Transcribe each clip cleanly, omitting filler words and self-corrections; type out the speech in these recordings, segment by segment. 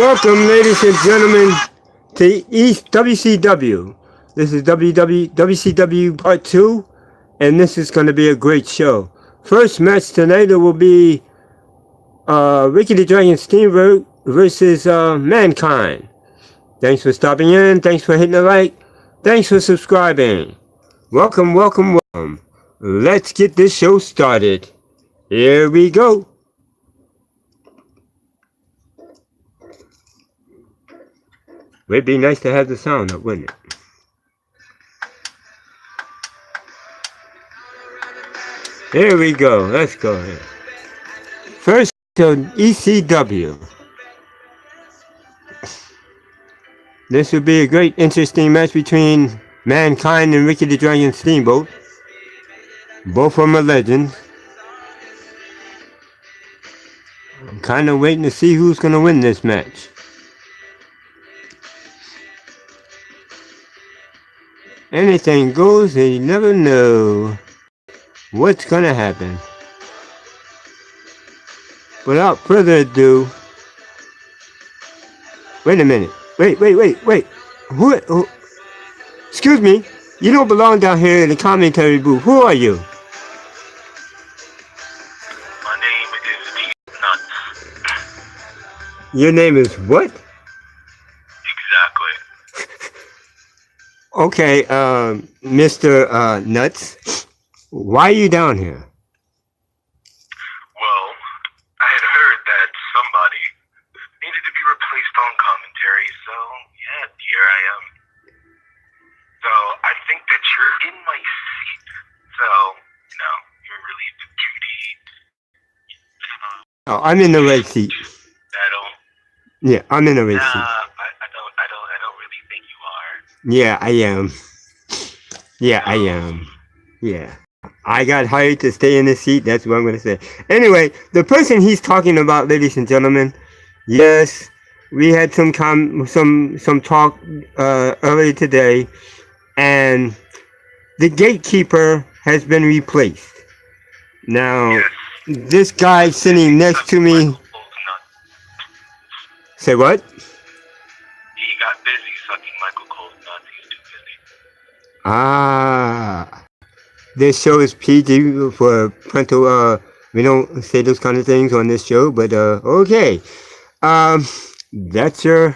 Welcome, ladies and gentlemen, to East WCW. This is WCW Part 2, and this is going to be a great show. First match tonight, it will be Ricky the Dragon Steamboat versus Mankind. Thanks for stopping in. Thanks for hitting the like. Thanks for subscribing. Welcome, welcome, welcome. Let's get this show started. Here we go. It'd be nice to have the sound up, wouldn't it? Here we go. Let's go ahead. First to ECW. This would be a great, interesting match between Mankind and Ricky the Dragon Steamboat. Both of them are legends. I'm kind of waiting to see who's going to win this match. Anything goes, and you never know what's going to happen. Without further ado, wait a minute. Wait. Who? Excuse me. You don't belong down here in the commentary booth. Who are you? My name is the Nuts. Your name is what? Exactly. Okay, Mr. Nuts. Why are you down here? Well, I had heard that somebody needed to be replaced on commentary, so yeah, here I am. So I think that you're in my seat. So, you're relieved of duty. Oh, I'm in the red seat. Yeah, I'm in the red seat. I don't really think you are. Yeah, I am. Yeah, I am. Yeah. I got hired to stay in the seat. That's what I'm going to say. Anyway, the person he's talking about, ladies and gentlemen, yes, we had some talk earlier today, and the gatekeeper has been replaced. Now, this guy sitting next to me. Say what? He got busy sucking Michael Cole's nuts. He's too busy. Ah. This show is PG for parental, we don't say those kind of things on this show, but, okay. That's your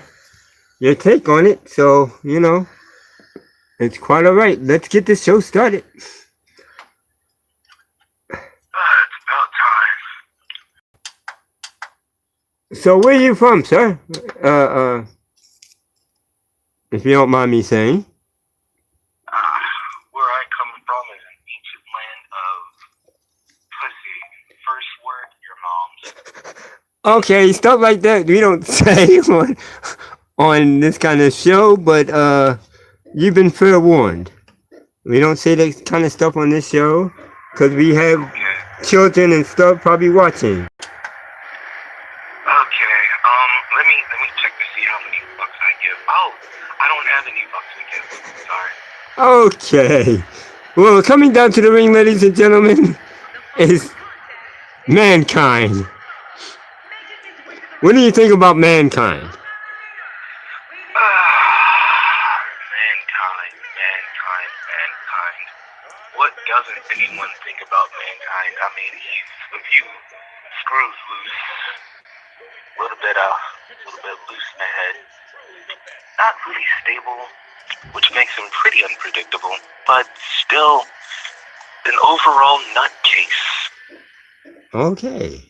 take on it, so, it's quite alright. Let's get this show started. It's about time. So, where are you from, sir? If you don't mind me saying. Where I come from is an ancient land of pussy. First word, your mom's. Okay, stuff like that we don't say on this kind of show, but you've been fair warned. We don't say that kind of stuff on this show because we have children and stuff probably watching. Okay, let me check to see how many bucks I give. Oh, I don't have any bucks to give. Sorry. Okay. Well, coming down to the ring, ladies and gentlemen, is Mankind. What do you think about Mankind? Mankind. What doesn't anyone think about Mankind? I mean, he's a few screws loose. A little bit loose in the head. Not really stable, which makes him pretty unpredictable, but still an overall nutcase. Okay.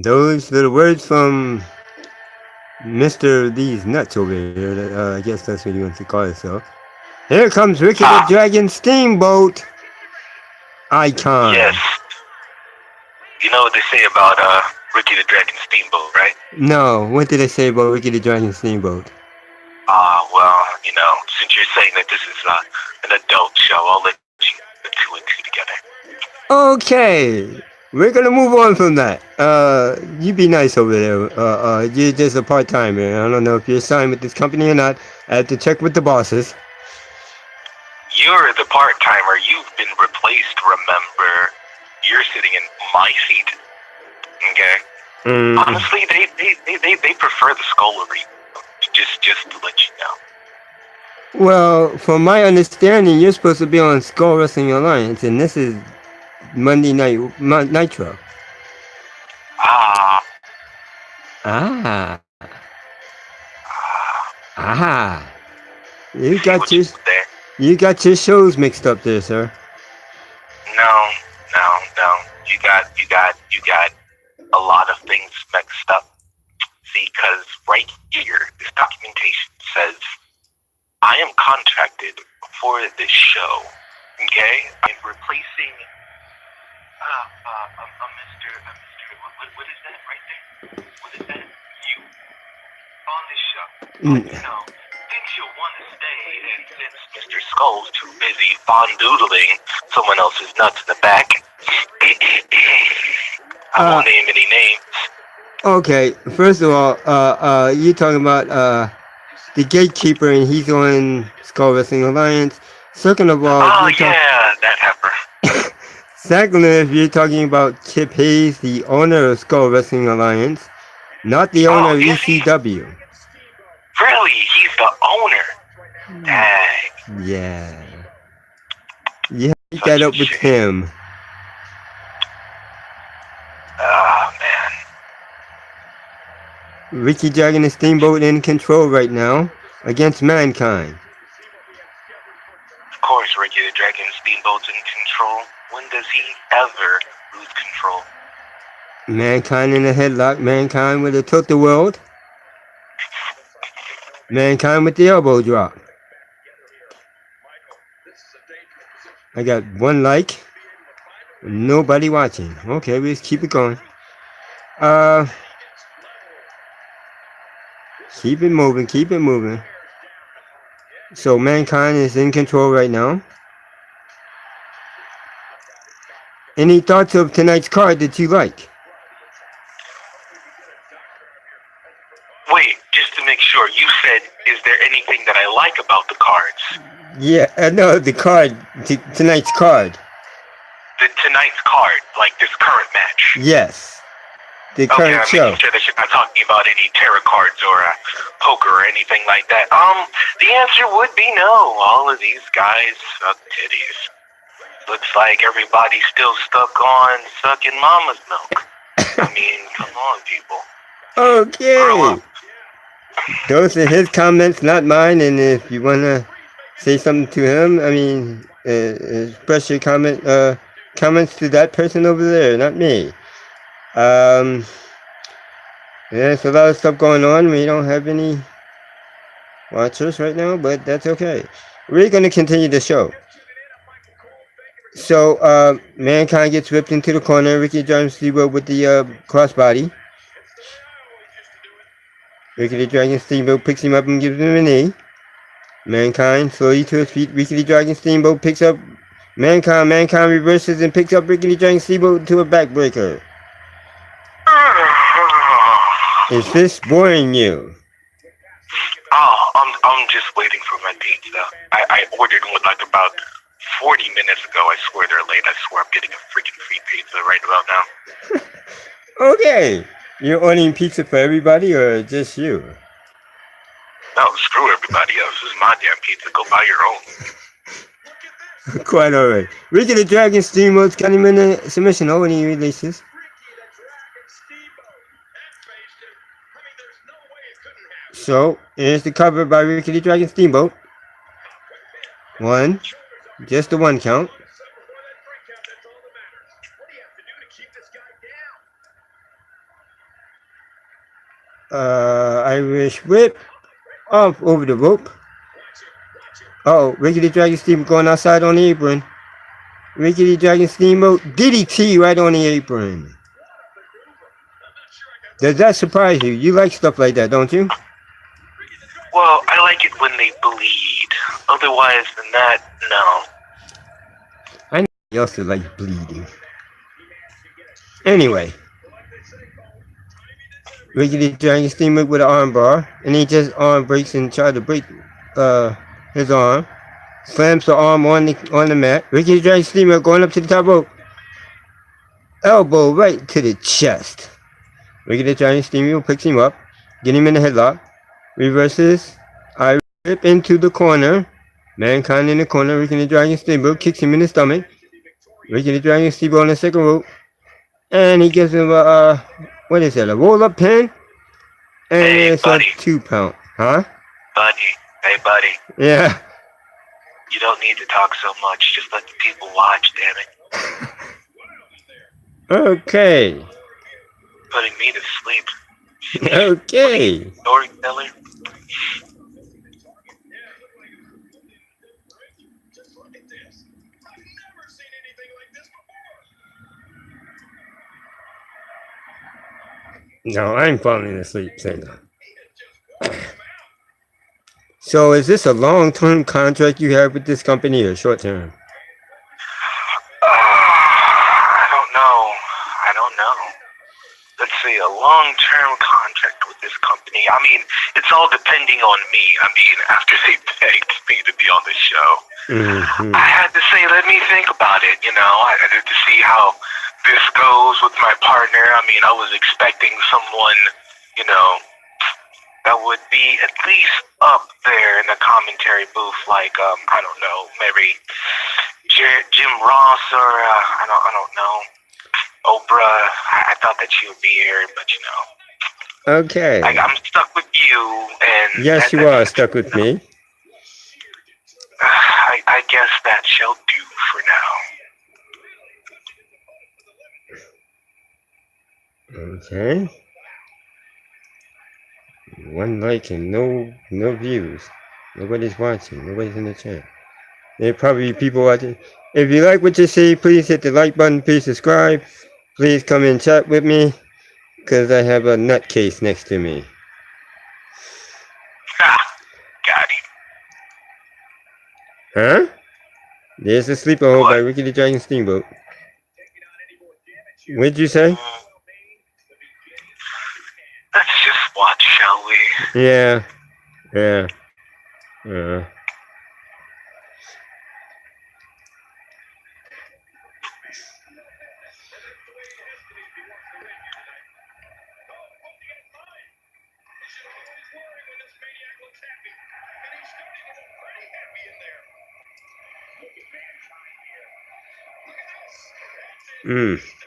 Those are the words from Mr. These Nuts over here. I guess that's what he wants to call himself. Here comes Ricky the Dragon Steamboat Icon. Yes. You know what they say about Ricky the Dragon Steamboat, right? No, what did they say about Ricky the Dragon Steamboat? Well, since you're saying that this is an adult show, I'll let you put two and two together. Okay. We're gonna move on from that. You be nice over there. You're just a part-timer. I don't know if you're signed with this company or not. I have to check with the bosses. You're the part-timer. You've been replaced, remember? You're sitting in my seat. Okay? Honestly, they prefer the Skull Arena. Just to let you know. Well, from my understanding, you're supposed to be on Skull Wrestling Alliance, and this is Monday Night Nitro. Ah. Ah. Ah. You See got what you your did there? you got your shows mixed up there, sir. No. You got a lot of things mixed up. See, because right here, this documentation says, I am contracted for this show. Okay? I'm replacing Mr. What is that right there? What is that? You on this show. But, since you want to stay, and since Mr. Skull's too busy fondling someone else's nuts in the back, I won't name any names. Okay, first of all, you talking about the gatekeeper, and he's on Skull Wrestling Alliance. Second of all, that heifer. Secondly, if you're talking about Chip Hayes, the owner of Skull Wrestling Alliance, not the owner of ECW. Really? He's the owner? Dang. Yeah. You have to get that up with him. Oh, man. Ricky Dragon and Steamboat in control right now against Mankind. Of course, Ricky the Dragon Steamboat's in control. When does he ever lose control? Mankind in a headlock. Mankind with a tilt-a-world. Mankind with the elbow drop. I got one like. Nobody watching. Okay, let's keep it going. Keep it moving, keep it moving. So Mankind is in control right now. Any thoughts of tonight's card that you like? Wait, just to make sure, you said, is there anything that I like about the cards? Yeah, no, the card, tonight's card. Tonight's card, like this current match? Yes, the current show. Making sure that you're not talking about any tarot cards or poker or anything like that. The answer would be no. All of these guys suck titties. Looks like everybody's still stuck on sucking mama's milk. I mean, come on, people. Okay. Those are his comments, not mine. And if you want to say something to him, I mean, express your comments to that person over there, not me. There's a lot of stuff going on. We don't have any watchers right now, but that's okay. We're going to continue the show. So, Mankind gets whipped into the corner. Ricky Dragon Steamboat with the crossbody. Ricky the Dragon Steamboat picks him up and gives him a knee. Mankind slowly to his feet. Ricky the Dragon Steamboat picks up Mankind. Mankind reverses and picks up Ricky the Dragon Steamboat to a backbreaker. Is this boring you? Oh, I'm just waiting for my pizza. I ordered one like about 40 minutes ago. I swear they're late. I swear I'm getting a freaking free pizza right about now. Okay. You're ordering pizza for everybody or just you? No, screw everybody else. This is my damn pizza. Go buy your own. Quite alright. Ricky the Dragon Steamboat's got him in a submission. Oh, and he releases. So, here's the cover by Ricky the Dragon Steamboat. One. Just the one count. Irish whip. Off over the rope. Oh, Ricky the Dragon Steamboat going outside on the apron. Ricky the Dragon Steamboat DDT right on the apron. Does that surprise you? You like stuff like that, don't you? Well, I like it when they bleed. Otherwise than that, no. I know you also like bleeding. Anyway. Ricky the Dragon Steamboat with an arm bar. And he just arm breaks and tries to break his arm. Slams the arm on the mat. Ricky the Dragon Steamboat going up to the top rope. Elbow right to the chest. Ricky the Dragon Steamboat picks him up, get him in the headlock, reverses. I rip into the corner. Mankind in the corner. Ricky the Dragon Steamboat kicks him in the stomach. Ricky the Dragon Steamboat on the second rope. And he gives him what is that, a roll-up pin? And Hey, it's buddy. a 2-count. Huh? Buddy. Hey, buddy. Yeah. You don't need to talk so much. Just let the people watch, damn it. Okay. Putting me to sleep. Okay. Storyteller. No, I'm falling asleep, say no. So is this a long-term contract you have with this company or short-term? I don't know. Let's see, a long-term contract with this company. I mean, it's all depending on me. I mean, after they begged me to be on the show, I had to say, let me think about it, I had to see how this goes with my partner. I mean, I was expecting someone, that would be at least up there in the commentary booth, like, I don't know, maybe Jim Ross or, I don't know, Oprah. I thought that she would be here, but Okay. I'm stuck with you, and Yes, you are stuck with me. I guess that shall do for now. Okay. 1 like and no views. Nobody's watching. Nobody's in the chat. There probably be people watching. If you like what you see, please hit the like button. Please subscribe. Please come and chat with me, because I have a nutcase next to me. Got it. Huh? There's a sleeper hole by Ricky the Dragon Steamboat. What'd you say? Let's just watch, shall we? Yeah.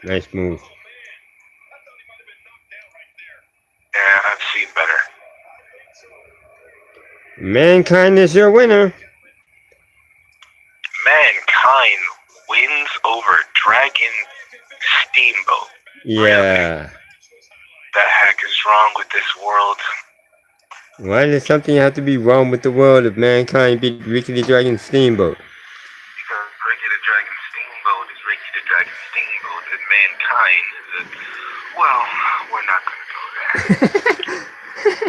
Nice move. Yeah, I've seen better. Mankind is your winner. Mankind wins over Dragon Steamboat. Yeah. Really? The heck is wrong with this world? Why does something have to be wrong with the world if Mankind beat Ricky the Dragon Steamboat? Because Ricky the Dragon Steamboat is Ricky the Dragon Steamboat, and Mankind is well, we're not going to go there.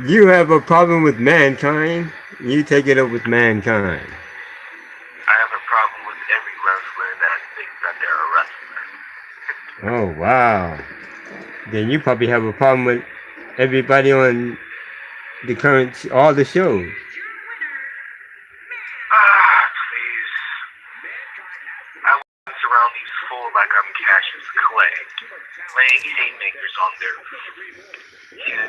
You have a problem with Mankind? You take it up with Mankind. I have a problem with every wrestler that thinks that they're a wrestler. Oh, wow. Then you probably have a problem with everybody on the current, all the shows. Please. I once around these fools like I'm Cassius Clay, laying haymakers on their yeah.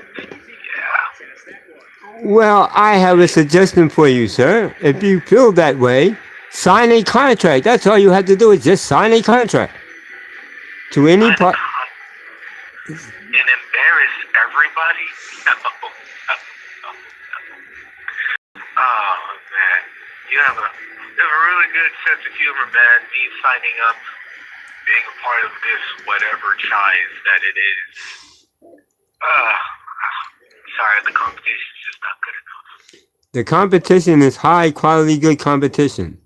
Well, I have a suggestion for you, sir. If you feel that way, sign a contract. That's all you have to do is just sign a contract. To any part. And embarrass everybody? No. Oh, man. You have a really good sense of humor, man. Me signing up, being a part of this whatever chize that it is. Sorry, the competition's just not good enough. The competition is high quality, good competition.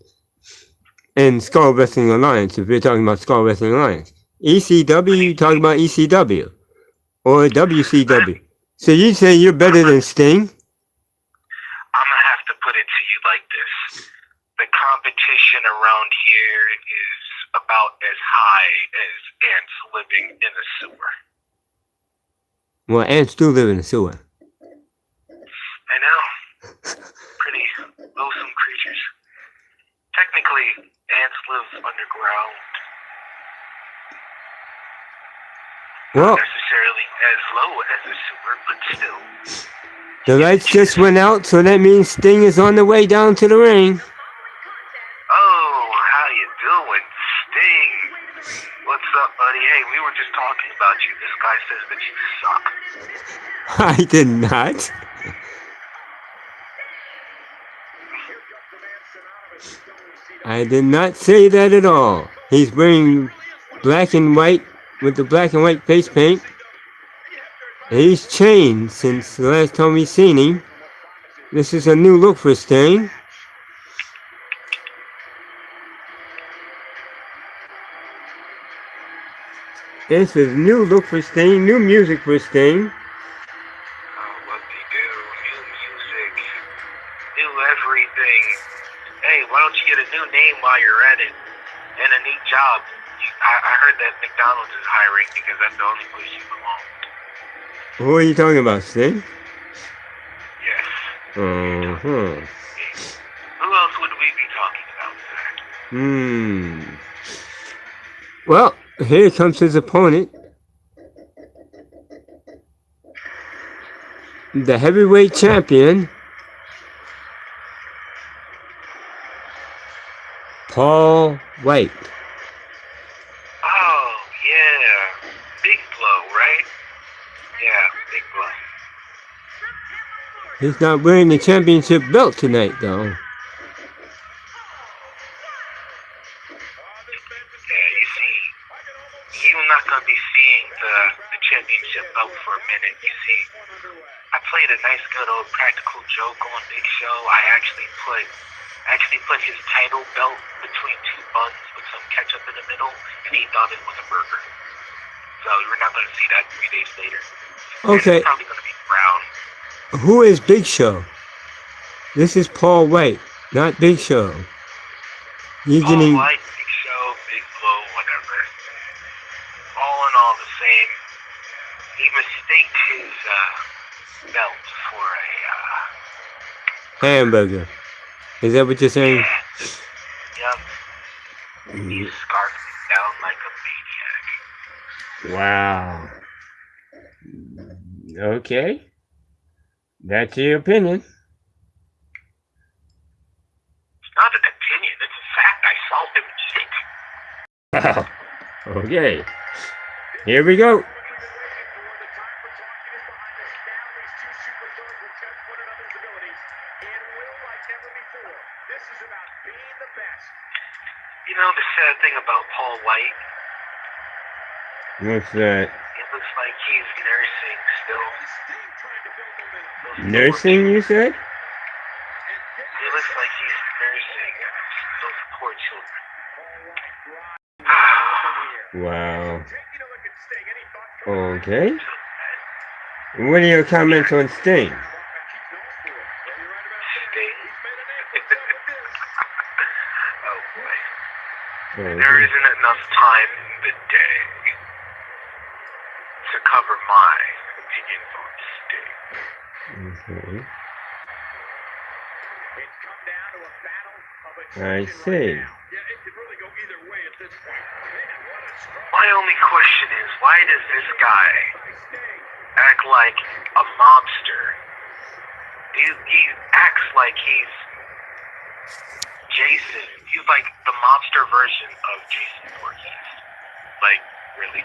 In Skull Wrestling Alliance, if you're talking about Skull Wrestling Alliance. ECW, you talking about ECW. Or WCW. So you say you're better than Sting? I'm going to have to put it to you like this. The competition around here is about as high as ants living in a sewer. Well, ants do live in a sewer. I know. Pretty loathsome creatures. Technically, ants live underground. Well, necessarily as low as a super, but still. the lights just went out, so that means Sting is on the way down to the ring. Oh, how you doing, Sting? What's up, buddy? Hey, we were just talking about you. This guy says that you suck. I did not. I did not say that at all. He's wearing black and white with the black and white face paint. He's changed since the last time we seen him. This is a new look for Sting. This is new look for Sting, new music for Sting. What they do, new music, new everything. Hey, why don't you get a new name while you're at it? And a neat job. I heard that McDonald's is hiring because that's the only place you belong. Who are you talking about, Sting? Yes. Uh-huh. Who else would we be talking about, sir? Well, here comes his opponent. The heavyweight champion, Paul White. Oh, yeah. Big blow, right? Yeah, big blow. He's not wearing the championship belt tonight, though. Yeah, you see, you're not going to be seeing the championship belt for a minute, you see. I played a nice, good old practical joke on Big Show. I actually put his title belt between two buns with some ketchup in the middle, and he thought it was a burger. So we're not going to see that 3 days later. Okay. It's probably going to be brown. Who is Big Show? This is Paul White, not Big Show. You're Paul getting... White, Big Show, Big Blow, whatever. All in all the same. He mistaked his belt for a hamburger. Is that what you're saying? Yeah. Yep. He scarfed me down like a maniac. Wow. Okay. That's your opinion. It's not an opinion, it's a fact. I saw him shake. Okay. Here we go. You know the sad thing about Paul White? What's that? It looks like he's nursing still. Nursing, you said? It looks like he's nursing those poor children. Wow. Okay. What are your comments on Sting? Sting? Oh boy. Okay. There isn't enough time in the day to cover my opinions on Sting. Okay. I see. My only question is, why does this guy act like a mobster? He acts like he's Jason. He's like the mobster version of Jason Voorhees. Like, really?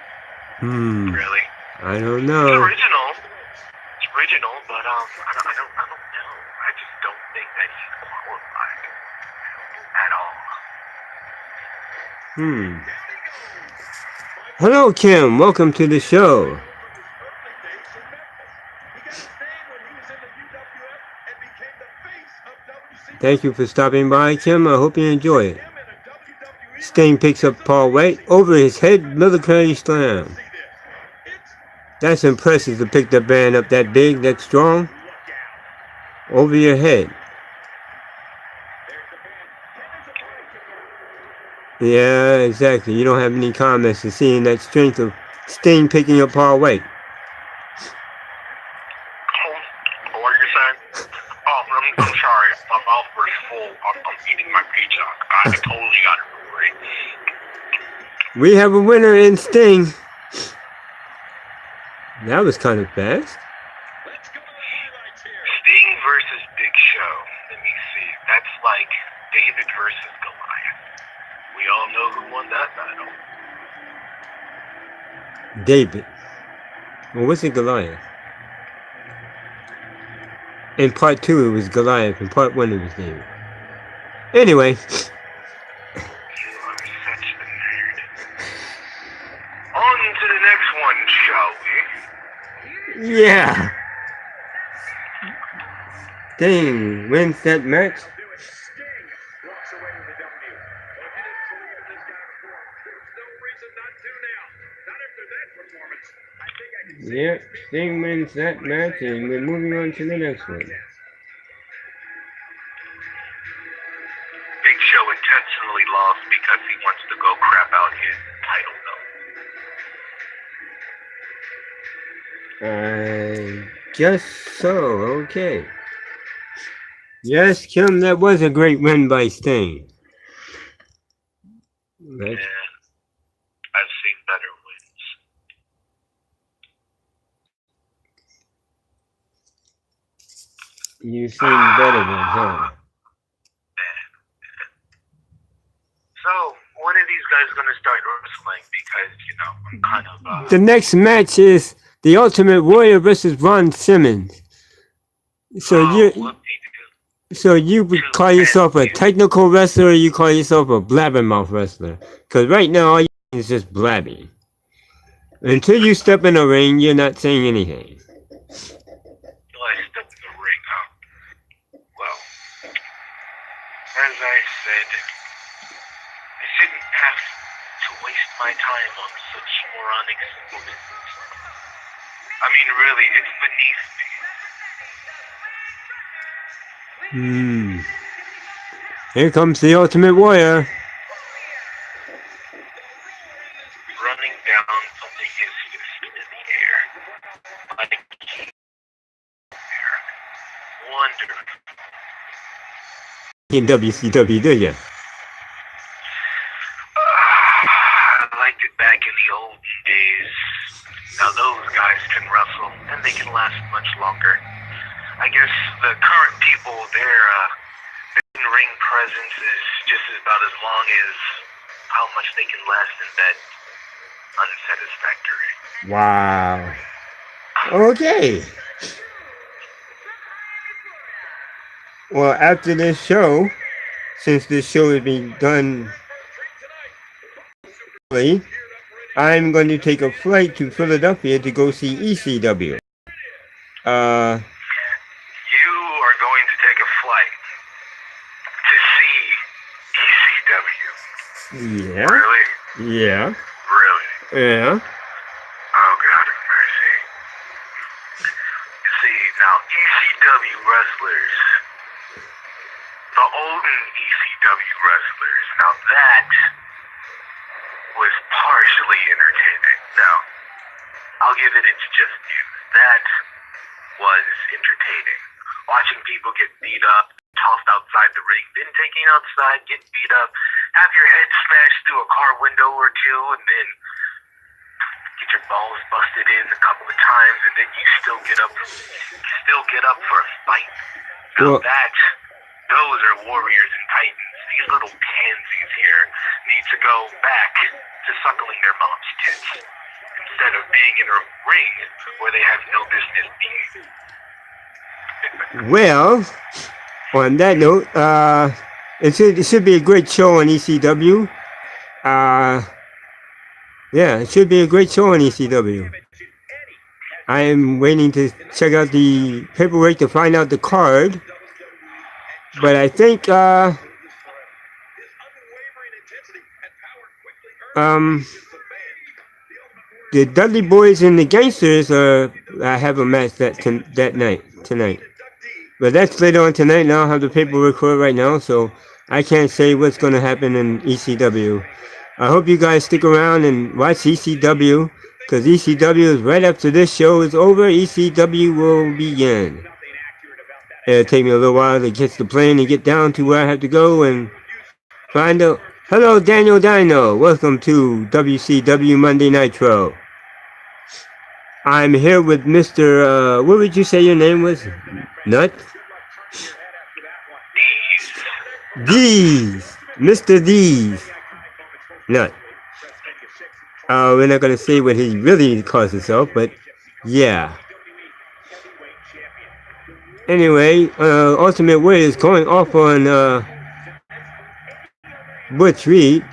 Really? I don't It's know. original. It's original, but I don't know. I just don't think that he's qualified at all. Hello, Kim. Welcome to the show. Thank you for stopping by, Kim. I hope you enjoy it. Sting picks up Paul White over his head, military slam. That's impressive to pick the band up that big, that strong, over your head. Yeah, exactly. You don't have any comments to seeing that strength of Sting picking up Paul White. What are you saying? Oh, I'm sorry. My mouth was full. I'm eating my pizza. I totally got it. We have a winner in Sting. That was kind of fast. Sting versus Big Show. Let me see. That's like David versus Goliath. We all know who won that battle. David. Well, what's it Goliath? In part 2 it was Goliath. In part 1 it was David. Anyway. You are such a nerd. On to the next one, shall we? Yeah. Sting wins that match. Yep, Sting wins that match, and we're moving on to the next one. Big Show intentionally lost because he wants to go crap out his title belt. I guess so, okay. Yes, Kim, that was a great win by Sting. Right. Yeah, I've seen better wins. You've seen better ones, huh? So, when are these guys going to start wrestling? Because, I'm kind of... The next match is the Ultimate Warrior versus Ron Simmons. So you would call yourself a technical wrestler, or you call yourself a blabbermouth wrestler? Because right now all you is just blabbing. Until you step in a ring, you're not saying anything. Until I step in the ring, huh? Well, as I said, I shouldn't have to waste my time on such moronic symbolism. I mean, really, it's beneath me. Here comes the Ultimate Warrior. Running down something his fist in the air. Like wonderful. In WCW, do you? I liked it back in the old days. Now those guys can wrestle, and they can last much longer. I guess the current people, their in-ring presence is just about as long as how much they can last in bed. Unsatisfactory. Wow. Okay. Well, after this show, since this show is being done, I'm going to take a flight to Philadelphia to go see ECW. You are going to take a flight to see ECW. Yeah. Really? Yeah. Really? Yeah. Oh, God of mercy. You see, now, ECW wrestlers, the olden ECW wrestlers, now that was partially entertaining. Now, I'll give it its just due. That was entertaining. Watching people get beat up, tossed outside the ring, then taken outside, get beat up, have your head smashed through a car window or two, and then get your balls busted in a couple of times, and then you still get up for a fight. Now those are warriors and titans. These little pansies here need to go back to suckling their mom's tits instead of being in a ring where they have no business being. Well, on that note, it should be a great show on ECW. Yeah, it should be a great show on ECW. I am waiting to check out the paperwork to find out the card. But I think the Dudley Boys and the Gangsters have a match tonight. But that's later on tonight, and I don't have the paperwork for it right now, so I can't say what's going to happen in ECW. I hope you guys stick around and watch ECW, because ECW is right after this show is over. ECW will begin. It'll take me a little while to catch the plane and get down to where I have to go and find out. Hello, Daniel Dino. Welcome to WCW Monday Nitro. I'm here with Mr. What would you say your name was? Nut? These. Mr. These. Nut. We're not gonna say what he really calls himself, but yeah. Anyway, Ultimate Warrior is going off on Butch Reed.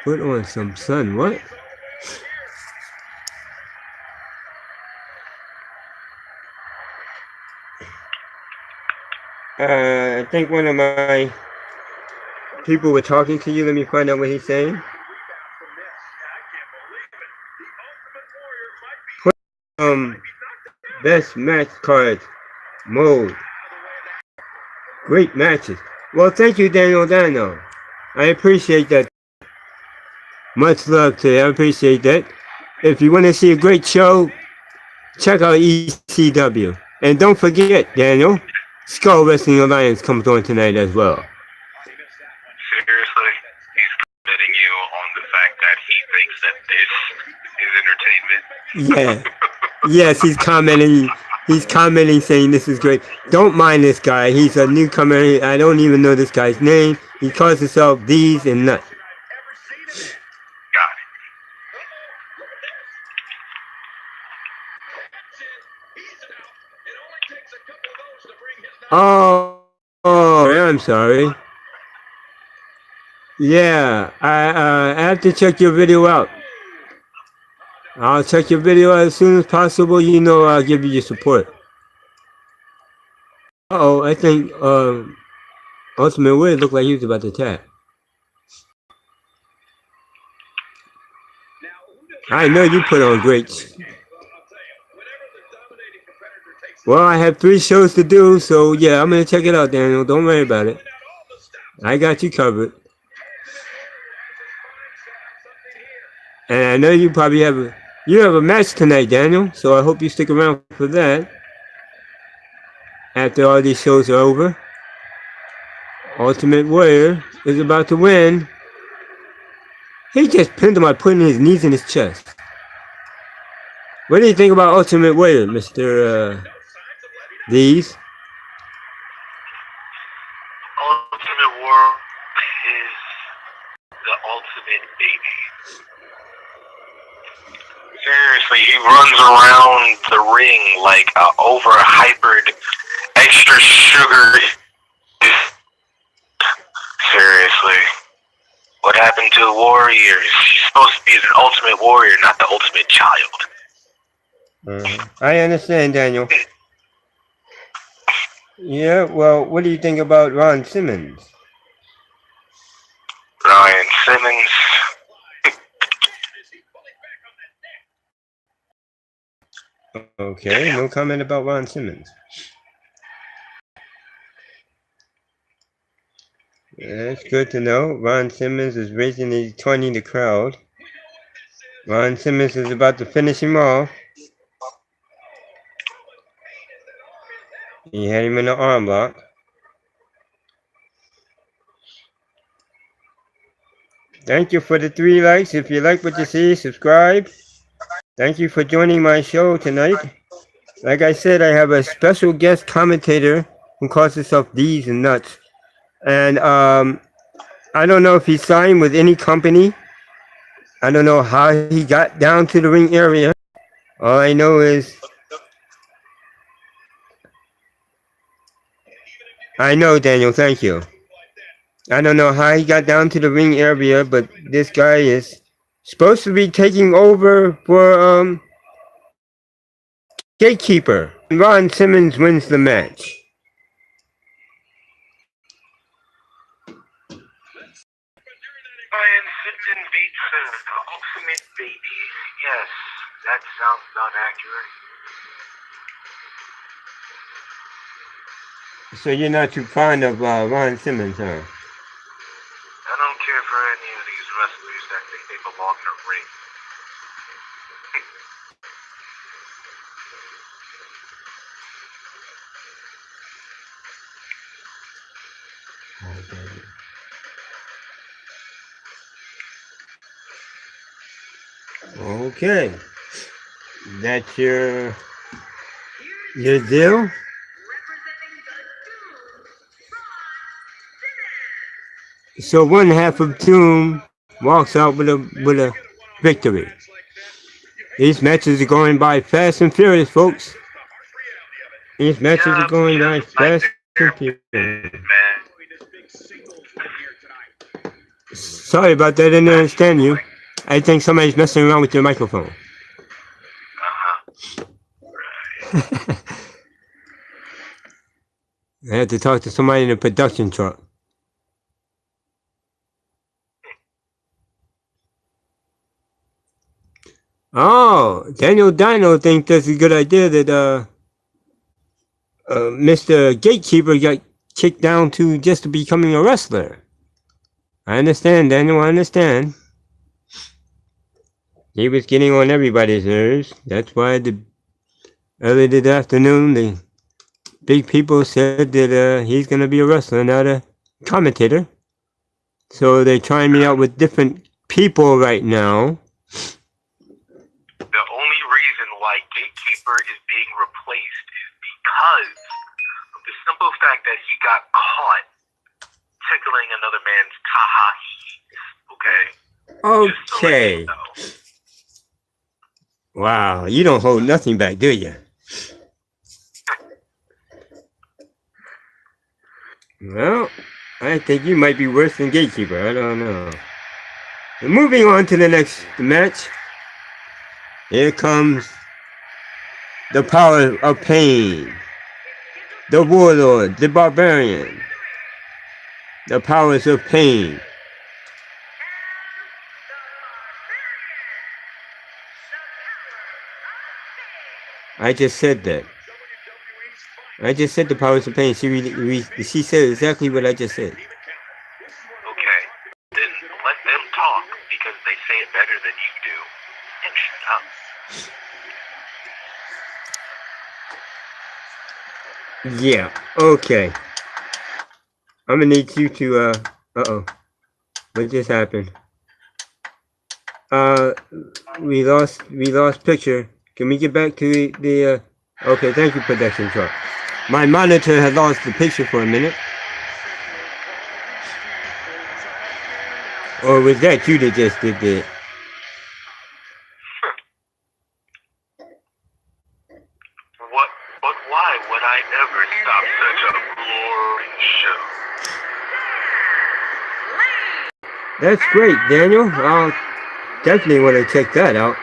Put on some sun. What? I think one of my people were talking to you. Let me find out what he's saying. Put best match cards mode. Great matches. Well, thank you, Daniel Dano. I appreciate that. Much love to you. I appreciate that. If you want to see a great show, check out ECW. And don't forget, Daniel, Skull Wrestling Alliance comes on tonight as well. Seriously, he's complimenting you on the fact that he thinks that this is entertainment. Yeah. Yes, he's commenting. He's commenting saying this is great. Don't mind this guy. He's a newcomer. I don't even know this guy's name. He calls himself These and Nut. Got it. Oh, I'm sorry. Yeah, I have to check your video out. I'll check your video out as soon as possible. You know I'll give you your support. Uh-oh, I think Ultimate Warrior looked like he was about to tap. I know you put on great. Well, I have 3 shows to do, so yeah, I'm gonna check it out, Daniel. Don't worry about it. I got you covered. And I know you probably have a match tonight, Daniel. So I hope you stick around for that. After all these shows are over, Ultimate Warrior is about to win. He just pinned him by putting his knees in his chest. What do you think about Ultimate Warrior, Mr. These? Ultimate Warrior is the ultimate baby. Seriously, he runs around the ring like a over-hypered, extra sugar. Seriously. What happened to the Warriors? He's supposed to be the ultimate warrior, not the ultimate child. I understand, Daniel. Yeah, well, what do you think about Ron Simmons? Ryan Simmons. Okay, no comment about Ron Simmons. That's good to know. Ron Simmons is raising his 20 the crowd. Ron Simmons is about to finish him off. He had him in the arm lock. Thank you for the 3 likes. If you like what you see, subscribe. Thank you for joining my show tonight. Like I said, I have a special guest commentator who calls himself These and Nuts. And I don't know if he signed with any company. I don't know how he got down to the ring area. All I know is I know, Daniel, thank you. I don't know how he got down to the ring area, but this guy is supposed to be taking over for Gatekeeper. Ron Simmons wins the match. Ryan Simmons beats the ultimate baby. Yes, that sounds not accurate. So you're not too fond of Ron Simmons, huh? I don't care for any of these wrestlers that think they belong in a ring. Okay. That's your deal. So one half of Doom walks out with a victory. These matches are going by fast and furious, folks. These matches are going by fast and furious. Sorry about that, I didn't understand you. I think somebody's messing around with your microphone. I had to talk to somebody in the production truck. Oh, Daniel Dino thinks that's a good idea that Mr. Gatekeeper got kicked down to just becoming a wrestler. I understand, Daniel, I understand. He was getting on everybody's nerves. That's why early this afternoon, the big people said that he's going to be a wrestler, not a commentator. So they're trying me out with different people right now. The only reason why Gatekeeper is being replaced is because of the simple fact that he got caught tickling another man's tahahis, okay? Okay. Wow, you don't hold nothing back, do you? Well, I think you might be worse than Gatekeeper. I don't know. And moving on to the next match. Here comes the Power of Pain. The Warlord, the Barbarian. The Powers of Pain. I just said that. I just said the Powers of Pain. She said exactly what I just said. Okay, then let them talk because they say it better than you do. And shut up. Yeah, okay. I'm gonna need you to, uh-oh. What just happened? We lost picture. Can we get back to the okay, thank you, production truck. My monitor had lost the picture for a minute. Or was that you that just did that? But why would I ever stop such a glorious show? That's great, Daniel. I'll definitely want to check that out.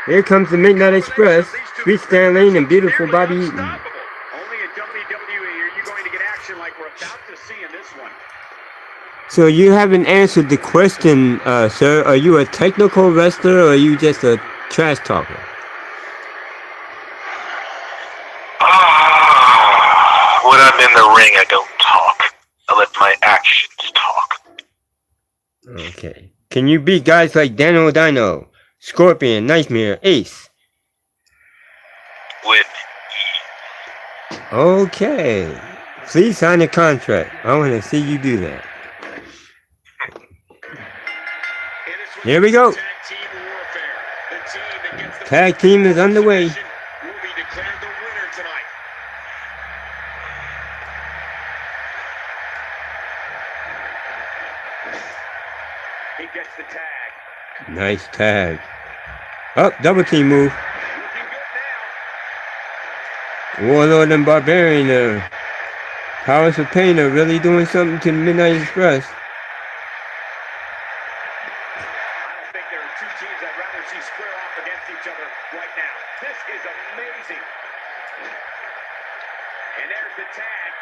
Here comes the Midnight Express, Sweet Stan Lane and beautiful Bobby Eaton. Only in WWE are you going to get action like we're about to see in this one. So you haven't answered the question, sir. Are you a technical wrestler or are you just a trash talker? When I'm in the ring, I don't talk. I let my actions talk. Okay. Can you beat guys like Daniel Dino, Scorpion, Nightmare, Ace? With ease. Okay. Please sign a contract. I want to see you do that. Here we go. Tag team is underway. He gets the tag. Nice tag. Up, double team move. Warlord and Barbarian, Powers of Pain are really doing something to the Midnight Express. I don't think there are two teams I'd rather see square off against each other right now. This is amazing. And there's the tag.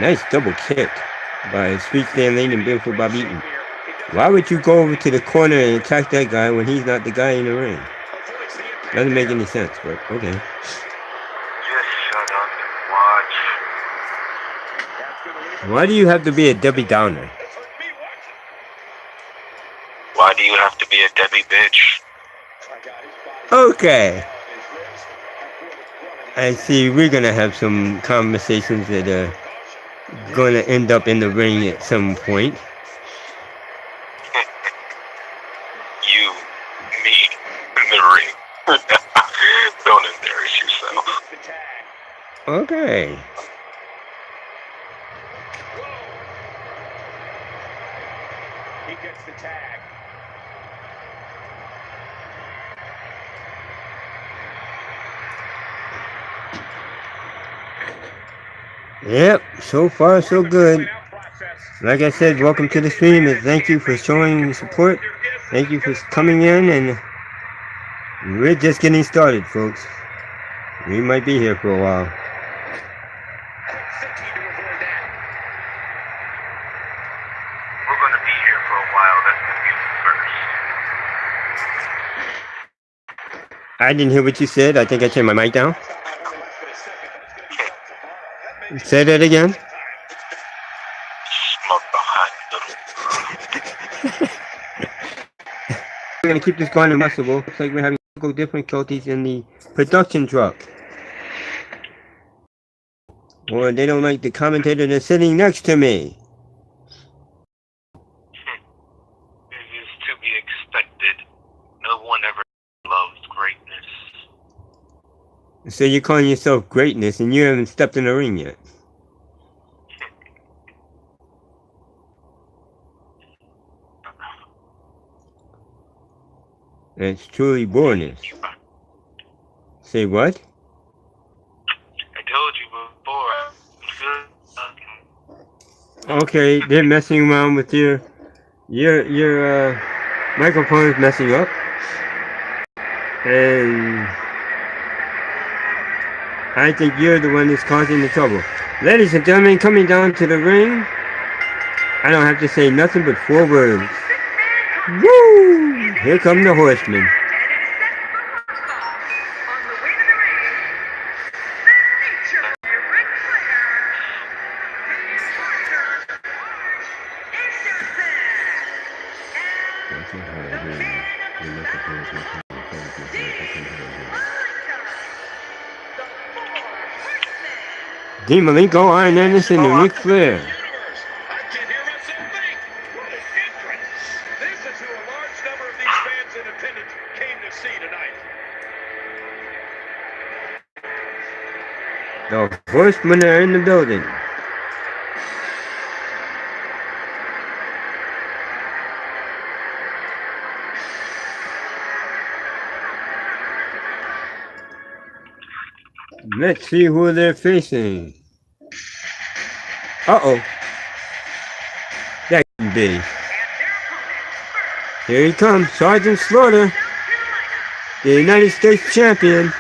Nice double kick by Sweet Stan Lane and beautiful Bobby Eaton. Why would you go over to the corner and attack that guy when he's not the guy in the ring? Doesn't make any sense, but okay. Just shut up and watch. Why do you have to be a Debbie Downer? Why do you have to be a Debbie bitch? Okay. I see we're gonna have some conversations that are gonna end up in the ring at some point. You, me, in the ring. Don't embarrass yourself. Okay. He gets the tag. Yep, so far so good. Like I said, welcome to the stream and thank you for showing support. Thank you for coming in, and we're just getting started, folks. We might be here for a while. We're gonna be here for a while. That's the first. I didn't hear what you said. I think I turned my mic down. Say that again. Smoke behind little. We're gonna keep this going in possible. Looks like we're having technical difficulties in the production truck. Or they don't like the commentator that's sitting next to me. It is to be expected. No one ever loves greatness. So you're calling yourself greatness and you haven't stepped in the ring yet. It's truly boreness. Say what? I told you before. Okay, they're messing around with your microphone is messing up. And I think you're the one that's causing the trouble. Ladies and gentlemen, coming down to the ring, I don't have to say nothing but 4 words. Woo! Here come the Horsemen. Dean Malenko, Iron Anderson, and Ric Flair. I can hear myself think. What an entrance. This is who a large number of these fans in attendance came to see tonight. The Horsemen are in the building. Let's see who they're facing. Uh-oh. That can be. Here he comes, Sergeant Slaughter, the United States Champion.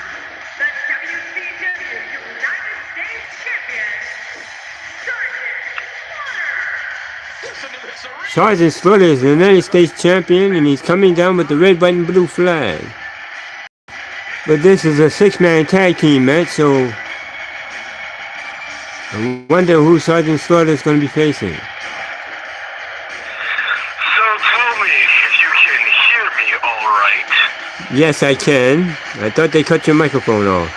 Sergeant Slaughter is the United States Champion, and he's coming down with the red, white, and blue flag. But this is a 6-man tag team match, so I wonder who Sergeant Slaughter is going to be facing. So tell me if you can hear me all right. Yes, I can. I thought they cut your microphone off.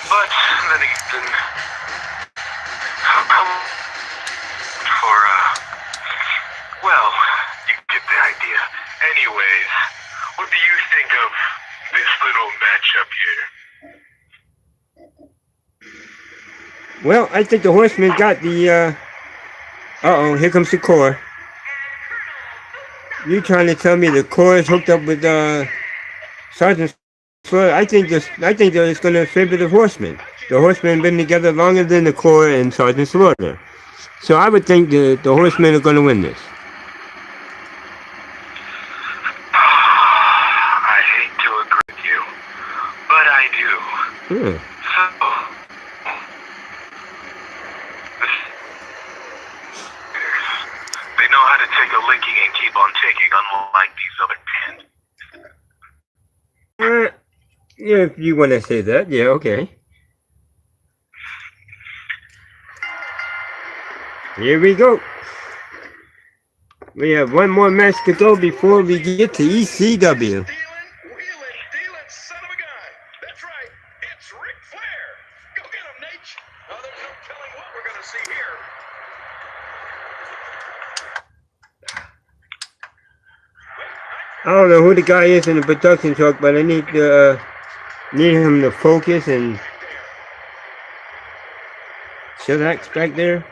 But then again, well, you get the idea. Anyways, what do you think of this little matchup here? Well, I think the Horsemen got the, uh-oh, here comes the core. You trying to tell me the core is hooked up with, Sergeant Slaughter? I think that it's going to favor the Horsemen. The Horsemen have been together longer than the core and Sergeant Slaughter. So I would think the Horsemen are going to win this. I hate to agree with you, but I do. Hmm. So, they know how to take a licking and keep on ticking, unlike these other pins. Yeah, if you want to say that, yeah, okay. Here we go. We have one more match to go before we get to ECW. Go get him, Nate. Oh, there's no telling what we're going to see here. I don't know who the guy is in the production truck, but I need him to focus and chillax back there.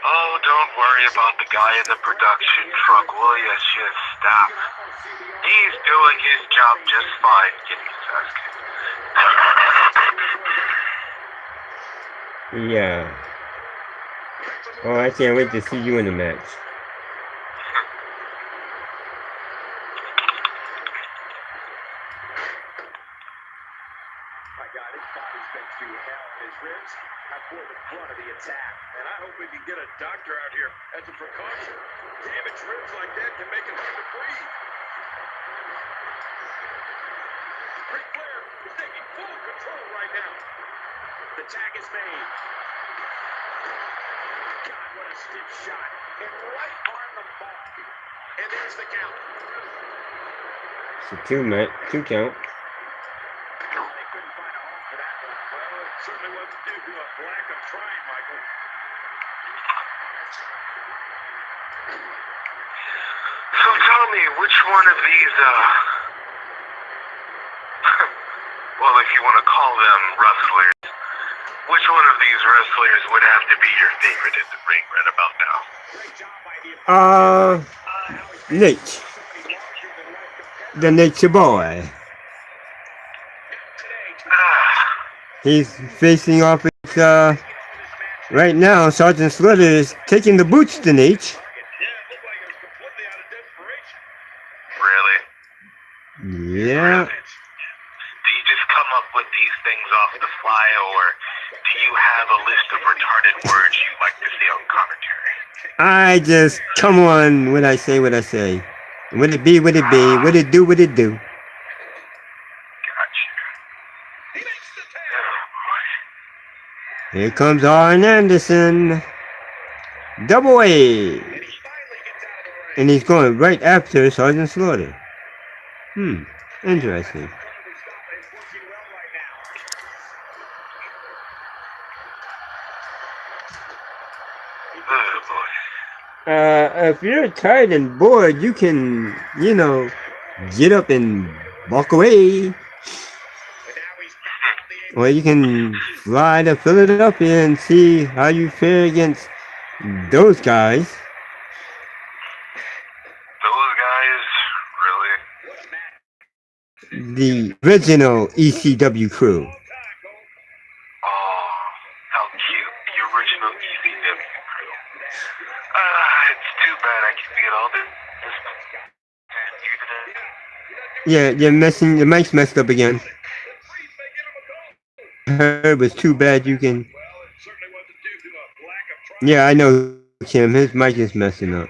Oh, don't worry about the guy in the production truck, will ya? Just stop. He's doing his job just fine, getting his ass kicked. Yeah. Oh, I can't wait to see you in the match. My God, his body's been through hell. His ribs have bore the brunt of the attack. And I hope we can get a doctor out here as a precaution. Damaged ribs like that can make it hard to breathe. Ric Flair is taking full control right now. The tag is made. God, what a stiff shot. And right on the mark. And there's the count. It's a 2 count. Certainly wasn't due to a lack of trying, Michael. So tell me, which one of these, well, if you want to call them wrestlers, which one of these wrestlers would have to be your favorite in the ring right about now? Nate. The Nature Boy. He's facing off with, right now, Sergeant Slaughter is taking the boots to Nate. Really? Yeah. Do you just come up with these things off the fly, or do you have a list of retarded words you like to see on commentary? I just, come on, what I say. What it be, what it be, what it do, what it do. Here comes Arn Anderson. Double A. And he's going right after Sergeant Slaughter. Interesting. Oh, boy. If you're tired and bored, you can, get up and walk away. Or you can fly to Philadelphia and see how you fare against those guys. Those guys, really? The original ECW crew. Oh, how cute. The original ECW crew. It's too bad I can't get all this. Yeah, you're messing, the mic's messed up again. It was too bad you can. Yeah, I know, Kim. His mic is messing up.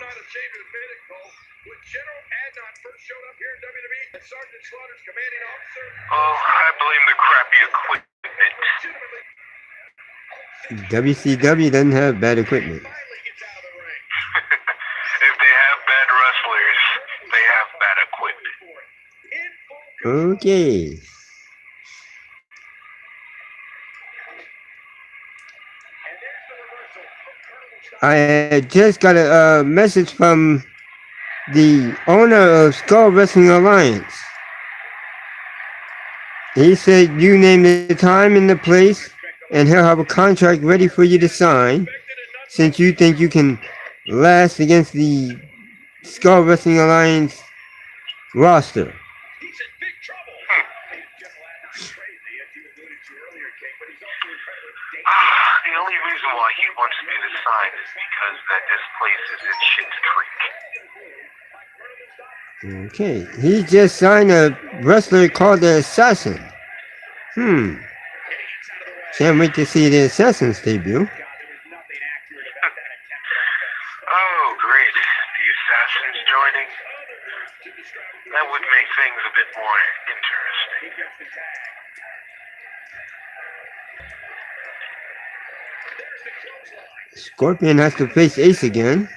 Oh, I blame the crappy equipment. WCW doesn't have bad equipment. If they have bad wrestlers, they have bad equipment. Okay. I just got a message from the owner of Skull Wrestling Alliance. He said you name the time and the place, and he'll have a contract ready for you to sign, since you think you can last against the Skull Wrestling Alliance roster. The only reason why he wants me to sign is because that this place is in Shit's Creek. Okay, he just signed a wrestler called the Assassin. Can't wait to see the Assassin's debut. Oh, great. The Assassin's joining? That would make things a bit more interesting. Scorpion has to face Ace again.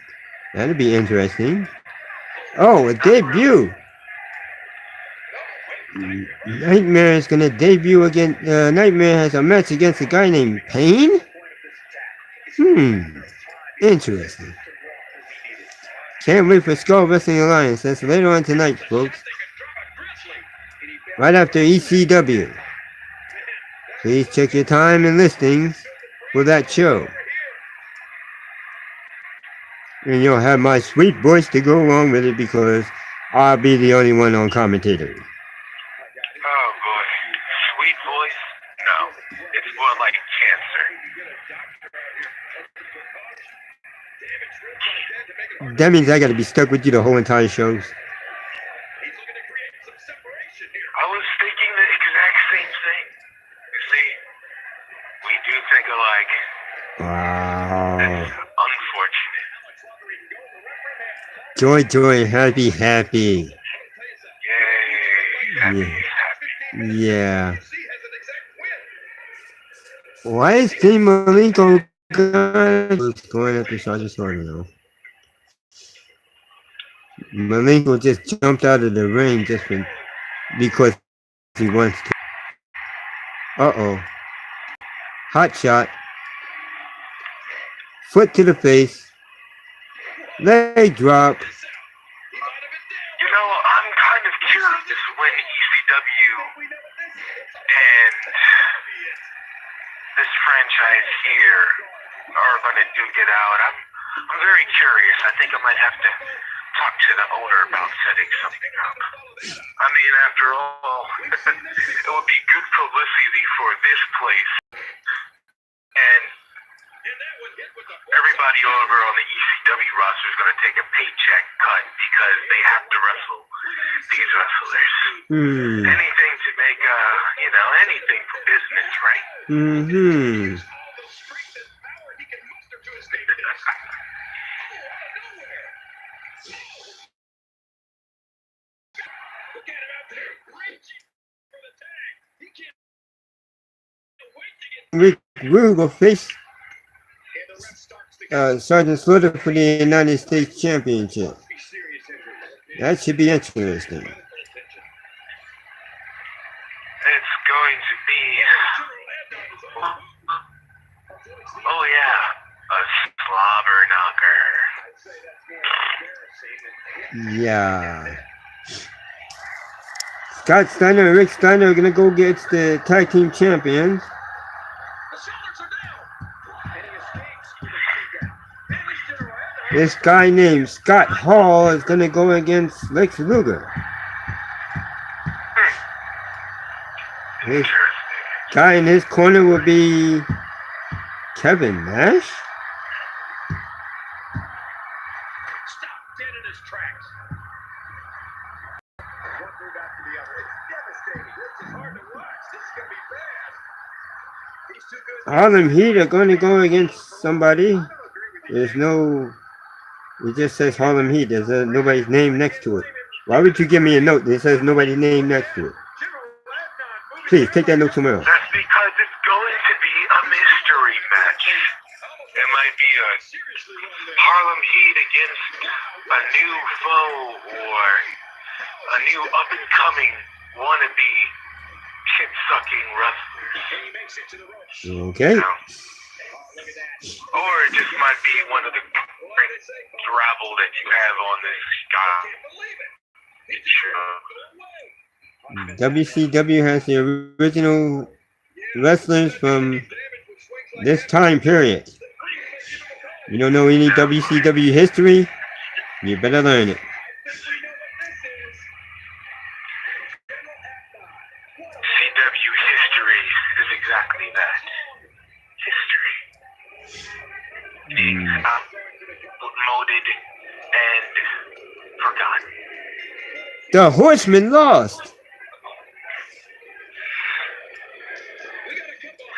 That'll be interesting. Oh, a debut. Nightmare is gonna debut again. Nightmare has a match against a guy named Payne. Interesting. Can't wait for Skull Wrestling Alliance. That's later on tonight, folks. Right after ECW. Please check your time and listings for that show. And you'll have my sweet voice to go along with it because I'll be the only one on commentator. Oh boy, sweet voice? No, it's more like cancer. That means I gotta be stuck with you the whole entire show. I was thinking the exact same thing. You see, we do think alike. Wow. That's unfortunate. Joy, joy, happy, happy. Yay, happy. Yeah. Why is Team Malenko going after Sergeant Slaughter now? Malenko just jumped out of the ring just because he wants to. Uh-oh. Hot shot. Foot to the face. Leg drop. You know, I'm kind of curious when ECW and this franchise here are going to duke it out. I'm very curious. I think I might have to talk to the owner about setting something up. I mean, after all, it would be good publicity for this place. And everybody over on the ECW roster is going to take a paycheck cut because they have to wrestle these wrestlers. Anything to make, anything for business, right? Rick Rude will face Sergeant Slaughter for the United States Championship. That should be interesting. It's going to be, oh yeah, a slobber knocker. Yeah. Scott Steiner and Rick Steiner are going to go get the tag team champions. This guy named Scott Hall is going to go against Lex Luger. This guy in his corner will be Kevin Nash. Harlem Heat are going to go against somebody. There's no... It just says Harlem Heat. There's nobody's name next to it. Why would you give me a note that says nobody's name next to it? Please, take that note somewhere else. That's because it's going to be a mystery match. It might be a Harlem Heat against a new foe or a new up-and-coming wannabe shit-sucking wrestler. Okay. Or it just might be one of the gravel that you have on this sky. WCW has the original wrestlers from this time period. You don't know any WCW history? You better learn it. CW history is exactly that. History. Outmoded and forgotten. The Horsemen lost.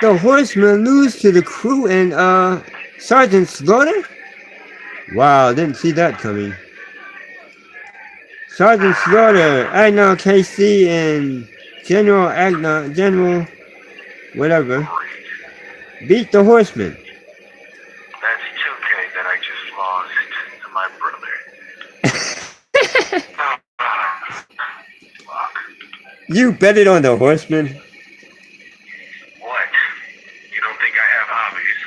The Horsemen lose to the Crew and Sergeant Slaughter? Wow, didn't see that coming. Sergeant Slaughter, Agnar KC, and General whatever, beat the Horsemen. That's 2K that I just lost to my brother. You bet it on the Horseman. What? You don't think I have hobbies?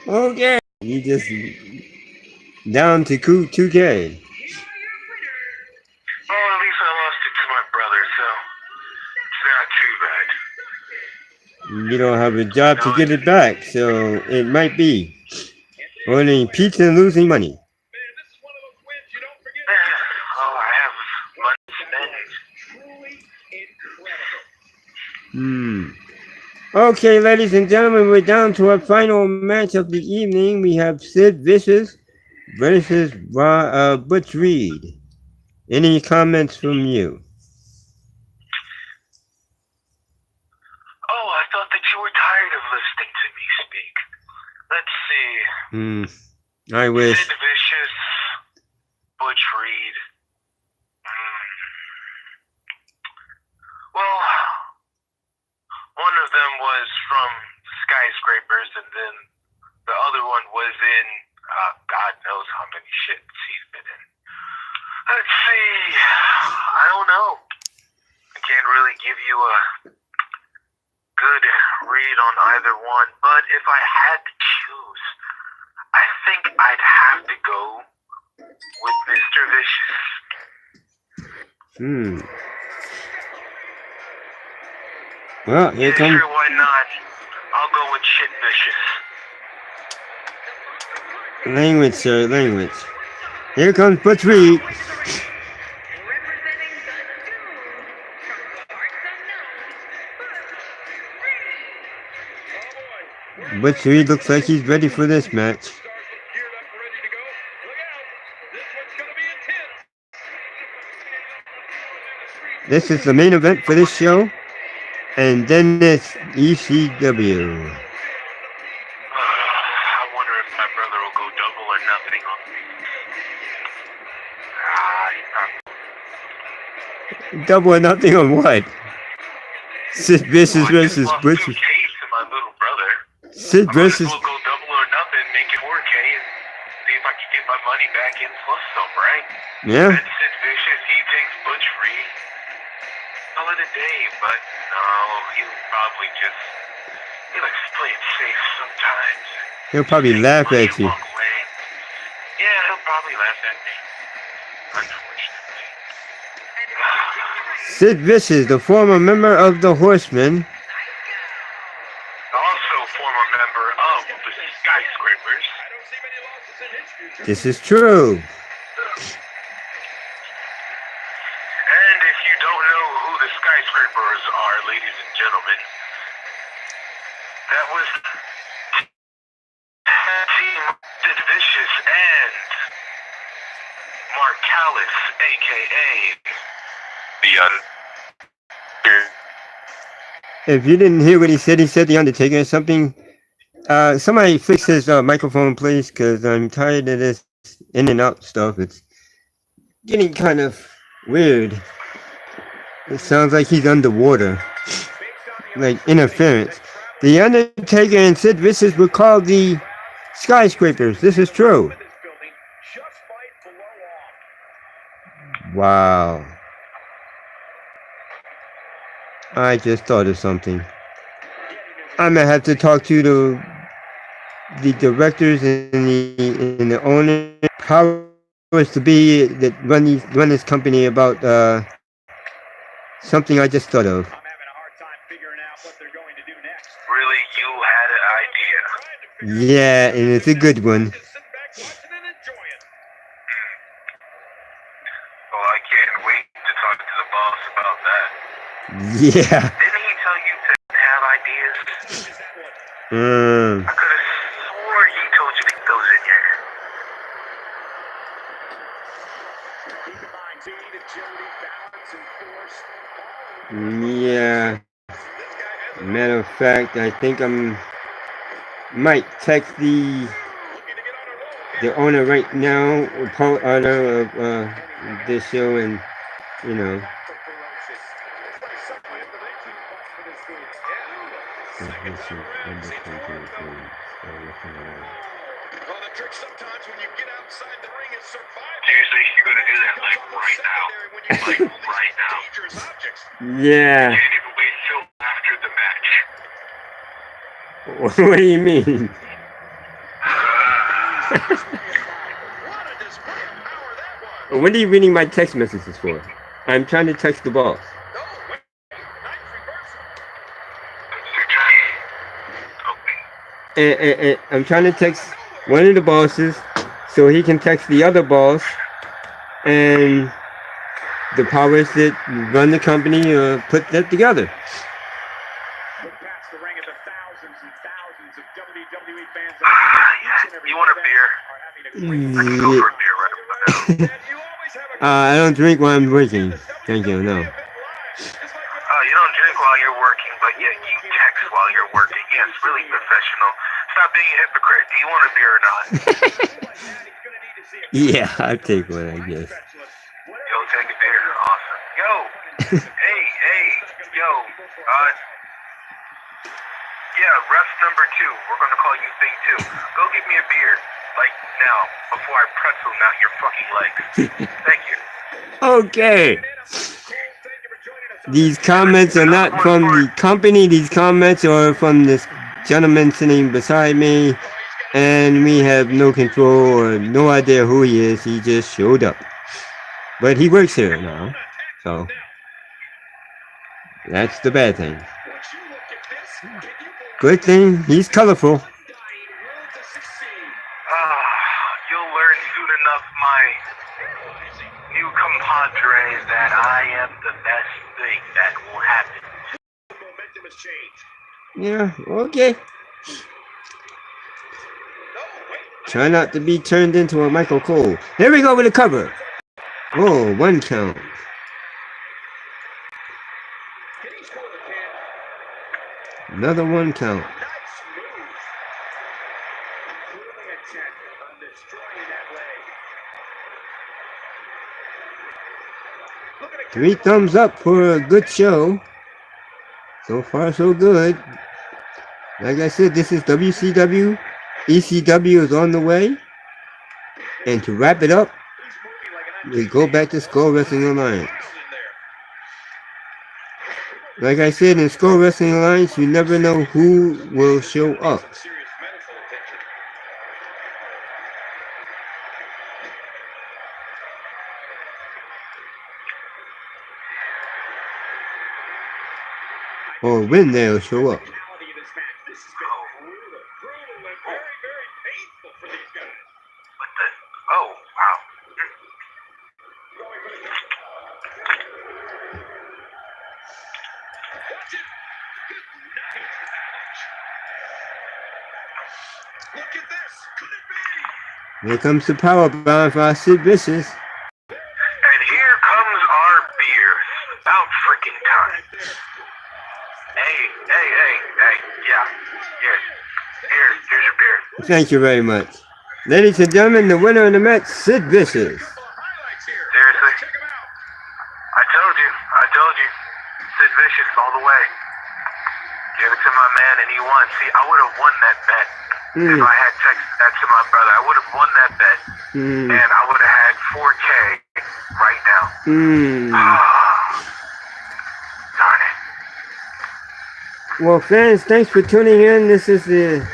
Okay. You just down to 2K. Well, at least I lost it to my brother, so it's not too bad. You don't have a job to get it back, so it might be ordering pizza and losing money. Oh, I have money to spend. Okay, ladies and gentlemen, we're down to our final match of the evening. We have Sid Vicious versus Butch Reed. Any comments from you? Oh, I thought that you were tired of listening to me speak. Let's see. I wish. Sid Vicious, Butch Reed. Well, one of them was from Skyscrapers, and then the other one was in God knows how many shits he's been in. Let's see. I don't know. I can't really give you a good read on either one, but if I had to choose, I think I'd have to go with Mr. Vicious. Well, here comes. Sure, why not? I'll go with Shit Vicious. Language, sir, language. Here comes Butch Reed. Butch Reed looks like he's ready for this match. This is the main event for this show. And then it's ECW. I wonder if my brother will go double or nothing on me. Double or nothing on what? Sid Vicious versus Butch. To my little brother. Sid versus. We'll go double or nothing, make it 4K, and see if I can get my money back in plus some, right? Yeah. And Sid Vicious, he takes Butch Reed. Call it a day, but no, he'll probably just, he likes to play it safe sometimes. He'll probably laugh at you. Yeah, he'll probably laugh at me. Unfortunately. Sid Vicious, the former member of the Horsemen. Also former member of the Skyscrapers. This is true. And if you don't know who the Skyscrapers are, ladies and gentlemen, that was Team Sid Vicious and Mark Callis, a.k.a. The If you didn't hear what he said The Undertaker or something. Somebody fix his microphone, please, because I'm tired of this in and out stuff. It's getting kind of weird. It sounds like he's underwater. Like interference. The Undertaker and Sid Vicious were called the Skyscrapers. This is true. Wow. I just thought of something. I'm gonna have to talk to the directors and the owner, powers to be that run this company about something I just thought of. I'm having a hard time figuring out what they're going to do next. Really, you had an idea. Yeah, and it's a good one. Just sit back, watch it, and enjoy it. Well, I can't wait to talk to the boss about that. Yeah. Didn't he tell you to have ideas? I could have swore he told you to keep those in here. Keep in mind, speed, agility, balance, and force. Yeah. Matter of fact, I think might text the owner right now, owner of this show, and you know. Well, the trick sometimes when you get outside the ring is survival. Seriously, you're gonna do that like right now. Like right now. Dangerous objects. Yeah. Can't even wait till after the match. What do you mean? What a display of power that was. What are you reading my text messages for? I'm trying to text the boss. Oh, wait. Nice reversal. Okay. And I'm trying to text one of the bosses so he can text the other boss, and the powers that run the company put that together. Look past the ring at the thousands and thousands of WWE fans that are each and every You want a day beer? are having a great I can go for a beer right about now. And you always have a I don't drink while I'm working. Thank you, no. You don't drink while you're working, but yet you text while you're working. Yes, really professional. Stop being a hypocrite. Do you want a beer or not? Yeah, I'll take one, I guess. Yo, take a beer. Awesome. Yo. hey, yo. Yeah, ref number 2. We're gonna call you thing 2. Go get me a beer. Like now, before I pretzel out your fucking legs. Thank you. Okay. These comments are not from the company. These comments are from this gentleman sitting beside me, and we have no control or no idea who he is. He just showed up. But he works here now, so that's the bad thing. Good thing, he's colorful. You'll learn soon enough, my new compadre, that I am the best thing that will happen. momentum has changed. Yeah, okay. Try not to be turned into a Michael Cole. Here we go with the cover. Oh, 1 count. Can he score the pin? Another 1 count. Nice move. Clearly intent on destroying that leg. Look at it. 3 thumbs up for a good show. So far, so good. Like I said, this is WCW. ECW is on the way. And to wrap it up, we go back to Skull Wrestling Alliance. Like I said, in Skull Wrestling Alliance, you never know who will show up. Or when they'll show up. This has been brutal and very, very painful for these guys. What the? Oh, wow. Going for the Watch it. Good night. Ouch. Look at this. Could it be? Here comes the power bomb for our Sid Vicious. And here comes our beers. About freaking time. Hey, yeah. Here's your beer. Thank you very much. Ladies and gentlemen, the winner of the match, Sid Vicious. Seriously? I told you. Sid Vicious all the way. Gave it to my man and he won. See, I would have won that bet if I had texted that to my brother. I would have won that bet. And I would have had 4K right now. Darn it. Well, fans, thanks for tuning in. This is the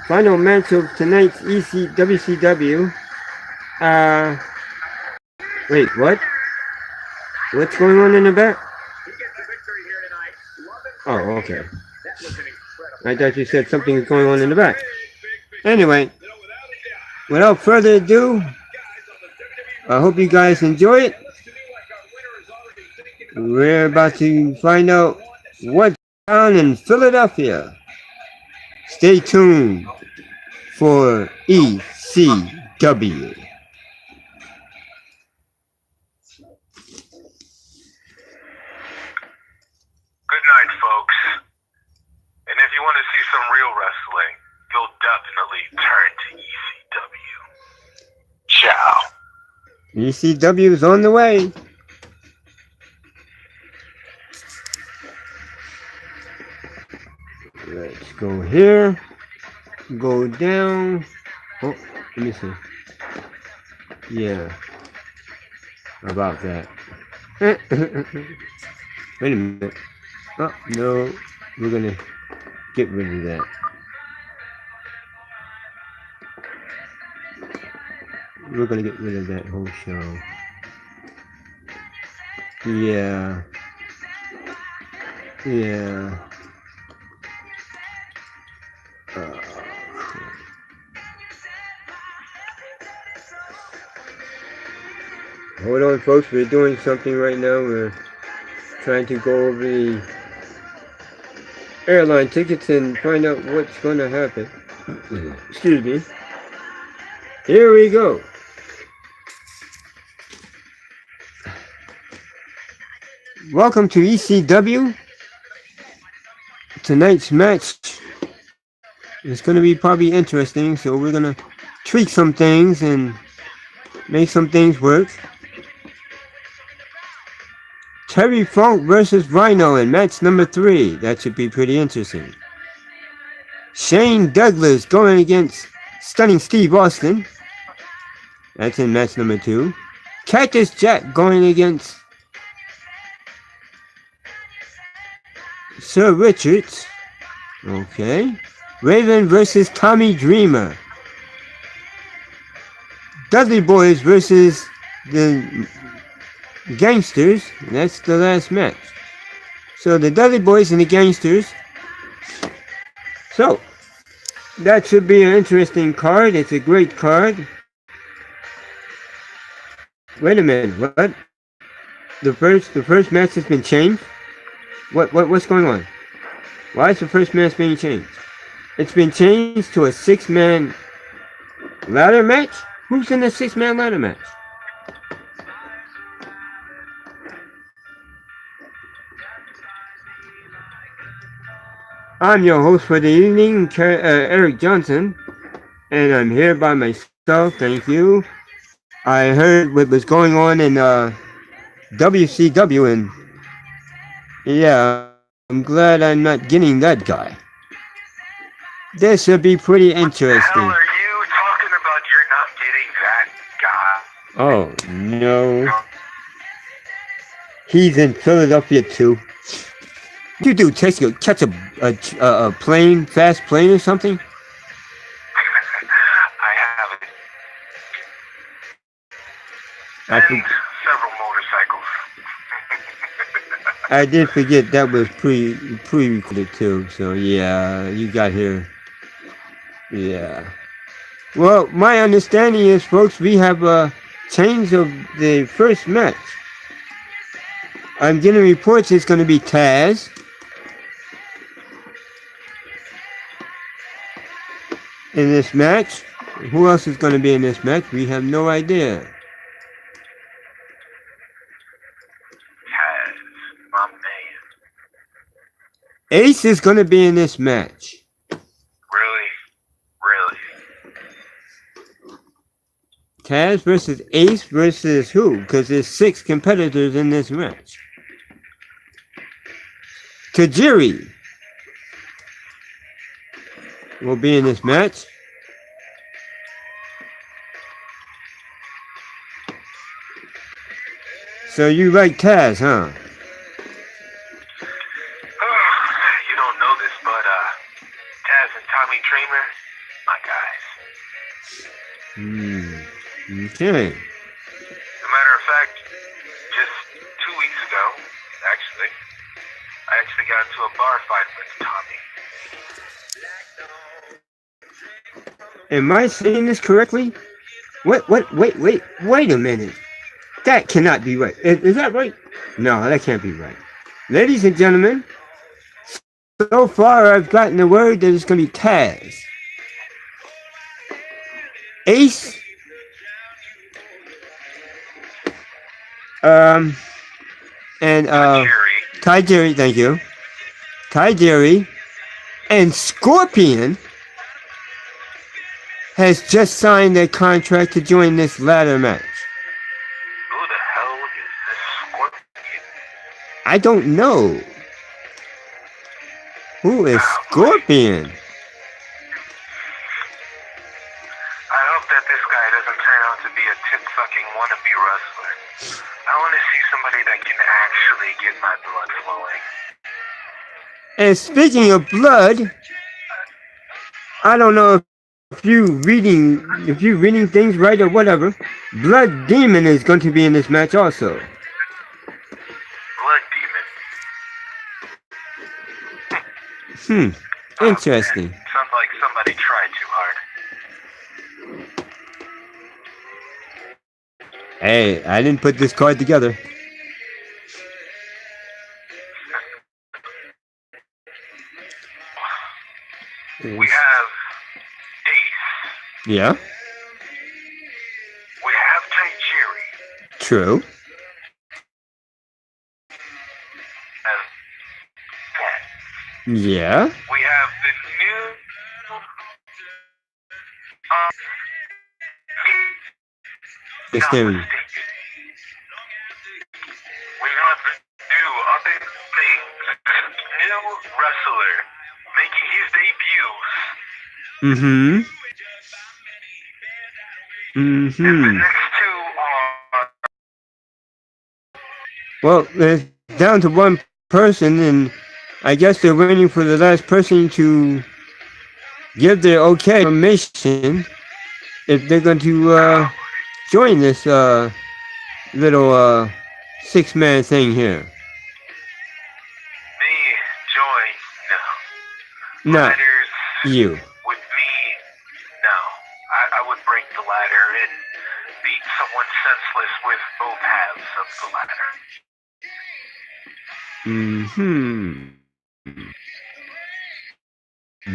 final match of tonight's WCW. Wait, what? What's going on in the back? Oh, okay. I thought you said something was going on in the back. Anyway, without further ado, I hope you guys enjoy it. We're about to find out what's on in Philadelphia. Stay tuned for ECW. Good night, folks. And if you want to see some real wrestling, you'll definitely turn to ECW. Ciao. ECW is on the way. Let's go here. Go down. Oh, let me see. Yeah, about that. Wait a minute. Oh, no. We're gonna get rid of that. We're gonna get rid of that whole show. Yeah. Yeah. Uh, Hold on, folks. We're doing something right now. We're trying to go over the airline tickets and find out what's going to happen. Excuse me. Here we go. Welcome to ECW. Tonight's match is going to be probably interesting, so we're going to tweak some things and make some things work. Terry Funk versus Rhino in match number 3. That should be pretty interesting. Shane Douglas going against Stunning Steve Austin. That's in match number 2. Cactus Jack going against Sir Richards. Okay. Raven versus Tommy Dreamer. Dudley Boys versus the Gangsters. That's the last match. So the Dudley Boys and the Gangsters. So that should be an interesting card. It's a great card. Wait a minute. What? The first match has been changed? What's going on? Why is the first match being changed? It's been changed to a 6-man ladder match? Who's in the 6-man ladder match? I'm your host for the evening, Eric Johnson, and I'm here by myself. Thank you. I heard what was going on in WCW, and yeah, I'm glad I'm not getting that guy. This should be pretty interesting. What the hell are you talking about? You're not getting that guy. Oh, no. He's in Philadelphia, too. What do you do? Catch a plane, fast plane or something? I haven't. And several motorcycles. I did forget that was pre-recorded too. So yeah, you got here. Yeah. Well, my understanding is, folks, we have a change of the first match. I'm getting reports it's going to be Taz. In this match. Who else is going to be in this match? We have no idea. Taz, my man. Ace is going to be in this match. Really? Taz versus Ace versus who? Because there's 6 competitors in this match. Tajiri will be in this match. So you like Taz, huh? You don't know this, but Taz and Tommy Dreamer, my guys. Okay. As a matter of fact, just 2 weeks ago, I actually got into a bar fight with Tommy. Am I saying this correctly? Wait a minute. That cannot be right. Is that right? No, that can't be right. Ladies and gentlemen, so far I've gotten the word that it's going to be Taz, Ace, and Tajiri, thank you. Tajiri and Scorpion has just signed a contract to join this ladder match. Who the hell is this Scorpion? I don't know. Who is Scorpion? I actually get my blood flowing. And speaking of blood, I don't know if you reading things right or whatever. Blood Demon is going to be in this match also. Blood demon. Interesting. Man. Sounds like somebody tried too hard. Hey, I didn't put this card together. We have Ace. Yeah. We have Tajiri. True. Yeah. We have the new It's them. we have the new new wrestler making his debut. And the next two are Well, it's down to one person, and I guess they're waiting for the last person to give their okay information if they're going to join this little 6-man thing here. me join. No. Not Ladders you. with me. No. I would break the ladder and beat someone senseless with both halves of the ladder.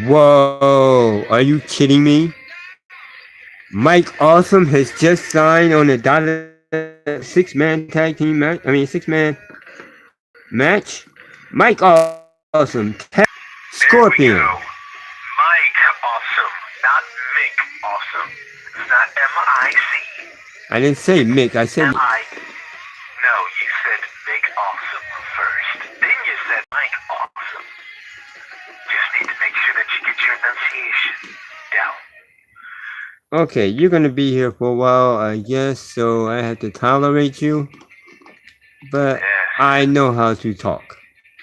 Whoa, are you kidding me? Mike Awesome has just signed on a dotted 6-man tag team match. 6-man match. Mike Awesome, Scorpion. There we go. Mike Awesome, not Mick Awesome. It's not M-I-C. I didn't say Mick, I said... No, you said Mick Awesome first. Then you said Mike Awesome. Just need to make sure that you get your enunciation down. Okay, you're gonna be here for a while, I guess, so I have to tolerate you. But Yeah. I know how to talk.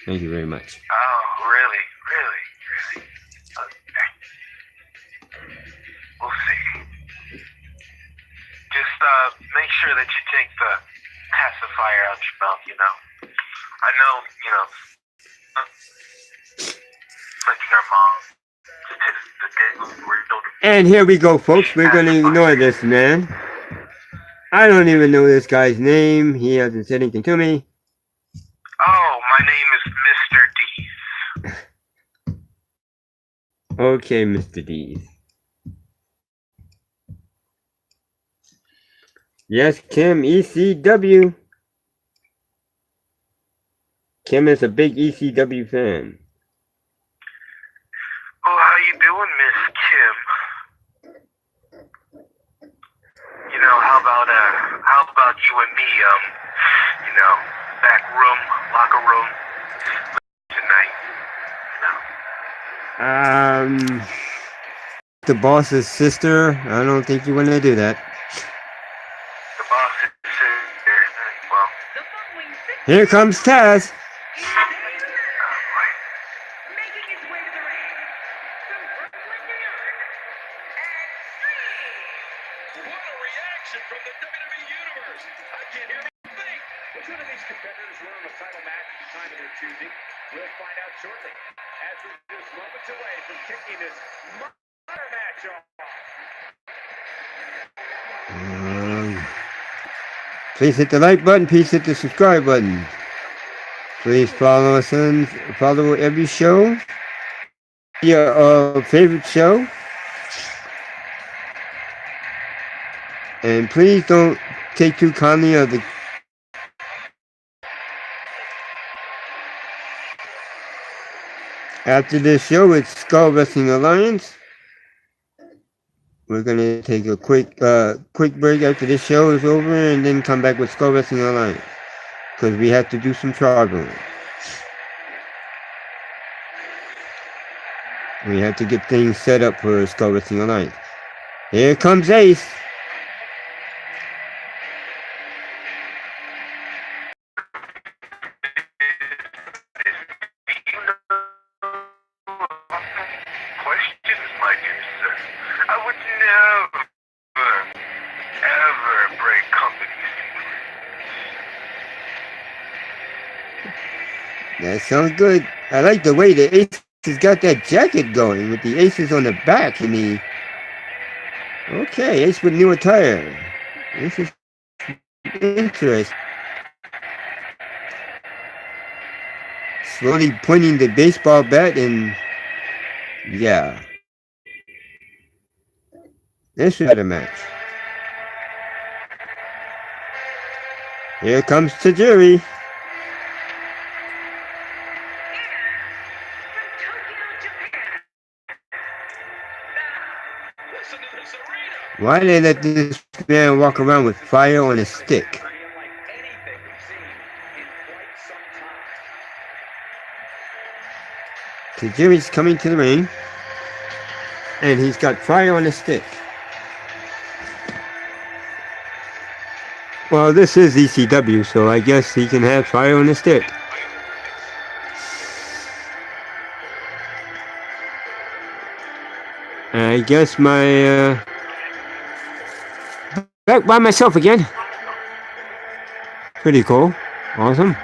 Thank you very much. Oh, really? Okay. We'll see. Just make sure that you take the pacifier out your mouth, I know, flicking our moms to the day when we were children. And here we go, folks. We're gonna ignore this man. I don't even know this guy's name. He hasn't said anything to me. Oh, my name is Mr. Dees. Okay, Mr. Dees. Yes, Kim, ECW. Kim is a big ECW fan. Oh, how you doing, Miss Kim? How about you and me, back room, locker room, tonight, The boss's sister. I don't think you want to do that. The boss is there. Well, Here comes Taz. Making his way to the ring from Brooklyn, New York, Extreme. What a reaction from the WWE Universe. I can't hear a thing. Which one of these competitors will win a title match at the time of their choosing? We'll find out shortly. As we're just moments away from kicking this murder match off. Please hit the like button. Please hit the subscribe button. Please follow us and follow every show. Your favorite show. And please don't take too kindly of the... After this show, it's Skull Wrestling Alliance. We're gonna take a quick break after this show is over, and then come back with Skull Wrestling Alliance, because we have to do some traveling. We have to get things set up for Skull Wrestling Alliance. Here comes Ace. figures, sir. I would never, ever break company secrets. That sounds good. I like the way the Ace has got that jacket going with the aces on the back and the. Okay, Ace with new attire. This is interesting. Slowly pointing the baseball bat and. Yeah. This is a match. Here comes Tajiri. Why did they let this man walk around with fire on a stick? Tajiri's coming to the ring. And he's got fire on a stick. Well, this is ECW, so I guess he can have fire on a stick. I guess my, back by myself again. Pretty cool. Awesome. No.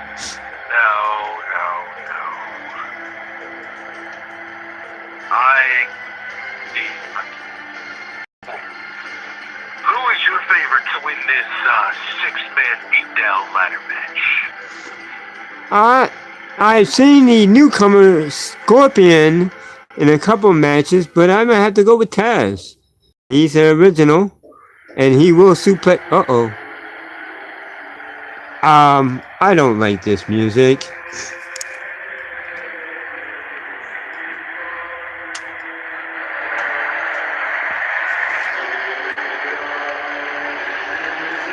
Who is your favorite to win this six-man beatdown ladder match? I've seen the newcomer Scorpion in a couple matches, but I'm gonna have to go with Taz. He's the original, and he will suplex. I don't like this music.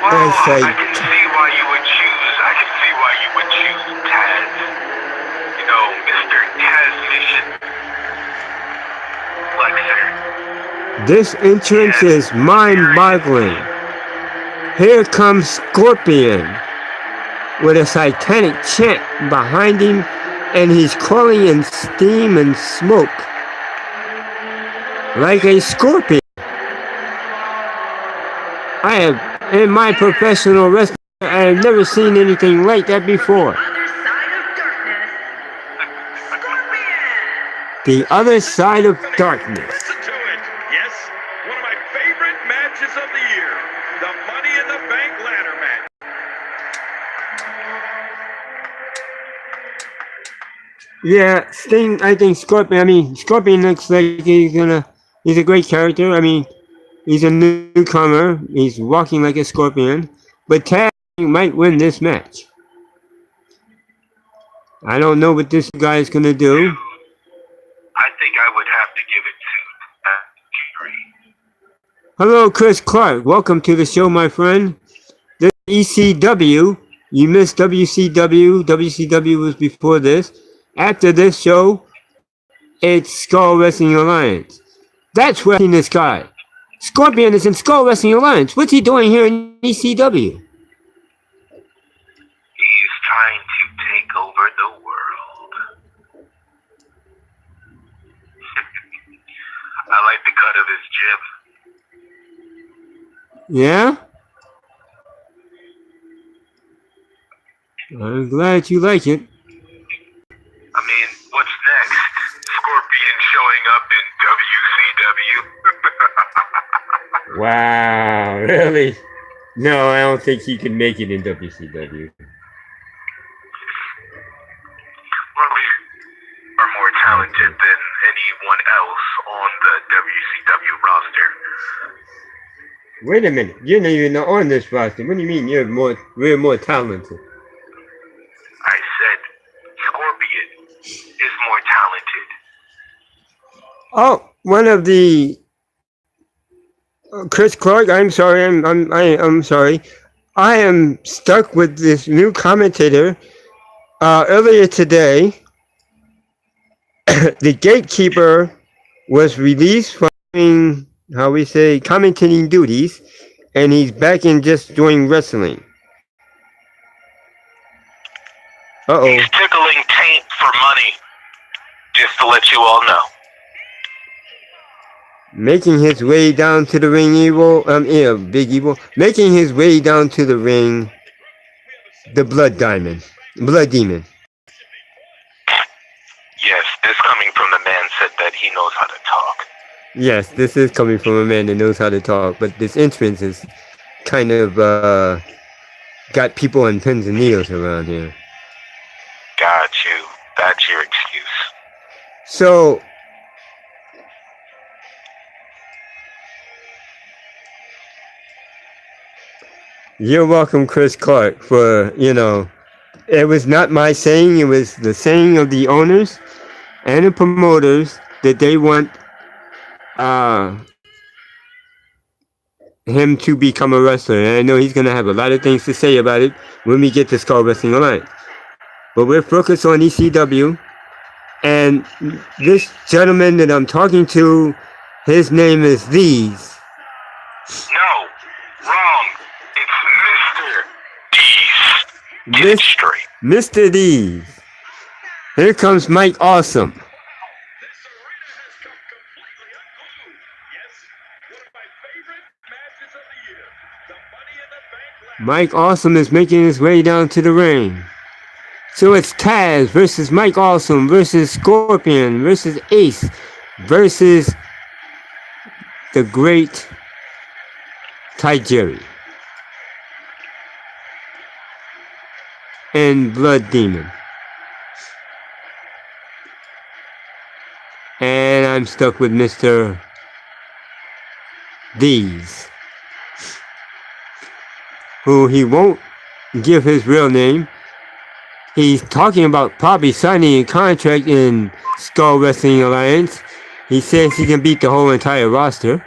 Well, I can see why you would choose. I can see why you would choose Taz. You know, Mr. Taz Mission. Flexer. This entrance is mind-boggling. Here comes Scorpion with a satanic chant behind him, and he's crawling in steam and smoke like a scorpion. In my professional wrestling, I have never seen anything like that before. The Other Side of Darkness. Listen to it. Yes, one of my favorite matches of the year. The Money in the Bank ladder match. Yeah, Sting, I think Scorpion looks like he's a great character. I mean, he's a newcomer. He's walking like a scorpion. But Taz might win this match. I don't know what this guy is going to do. I think I would have to give it to Jerry. Hello, Chris Clark. Welcome to the show, my friend. This is ECW. You missed WCW. WCW was before this. After this show, it's Skull Wrestling Alliance. That's where I've seen this guy. Scorpion is in Skull Wrestling Alliance. What's he doing here in ECW? He is trying to take over the world. I like the cut of his jib. Yeah? I'm glad you like it. I mean, what's next? Scorpion showing up in WCW? Wow, really? No, I don't think he can make it in WCW. Well, we are more talented than anyone else on the WCW roster. Wait a minute, you're not even on this roster. What do you mean we're more talented? I said Scorpion is more talented. Oh, one of the Chris Clark. I'm sorry. I'm sorry. I am stuck with this new commentator. Earlier today, the Gatekeeper was released from commentating duties, and he's back in just doing wrestling. He's tickling taint for money, just to let you all know. making his way down to the ring, Big Evil, making his way down to the ring, the Blood Demon. Yes, this coming from the man said that he knows how to talk. Yes, this is coming from a man that knows how to talk, but this entrance is kind of got people on pins and needles around here. Got you. That's your excuse. So, you're welcome, Chris Clark, for, it was not my saying, it was the saying of the owners and the promoters that they want him to become a wrestler. And I know he's going to have a lot of things to say about it when we get to Skull Wrestling Alliance. But we're focused on ECW. And this gentleman that I'm talking to, his name is These. No, wrong. It's Mr. Dees. Get it straight. Mr. These. Here comes Mike Awesome. Mike Awesome is making his way down to the ring. So it's Taz versus Mike Awesome versus Scorpion versus Ace versus the great Tajiri and Blood Demon. And I'm stuck with Mr. Dees, who he won't give his real name. He's talking about probably signing a contract in Skull Wrestling Alliance. He says he can beat the whole entire roster.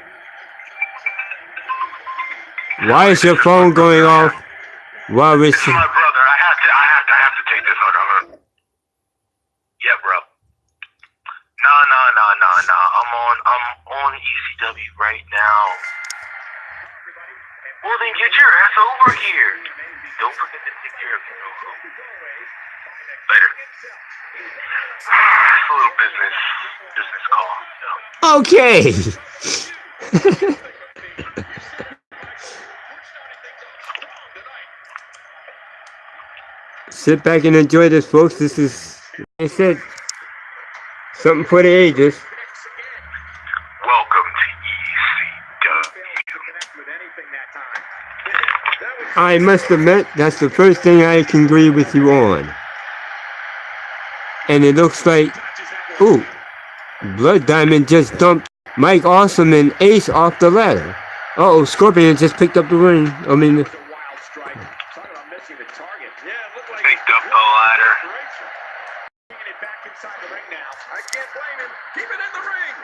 Why is your phone going off while we're... This is my brother. I have to take this order. Yeah, bro. Nah. I'm on ECW right now. Well, then get your ass over here. Don't forget to take care of yourself. Later. It's a little business call. Okay. Sit back and enjoy this, folks. This is, like I said, something for the ages. Welcome to ECW. I must admit, that's the first thing I can agree with you on. And it looks like, ooh, Blood Diamond just dumped Mike Awesome and Ace off the ladder. Uh-oh, Scorpion just picked up the ring. Picked up the ladder. I can't blame him. Keep it in the ring.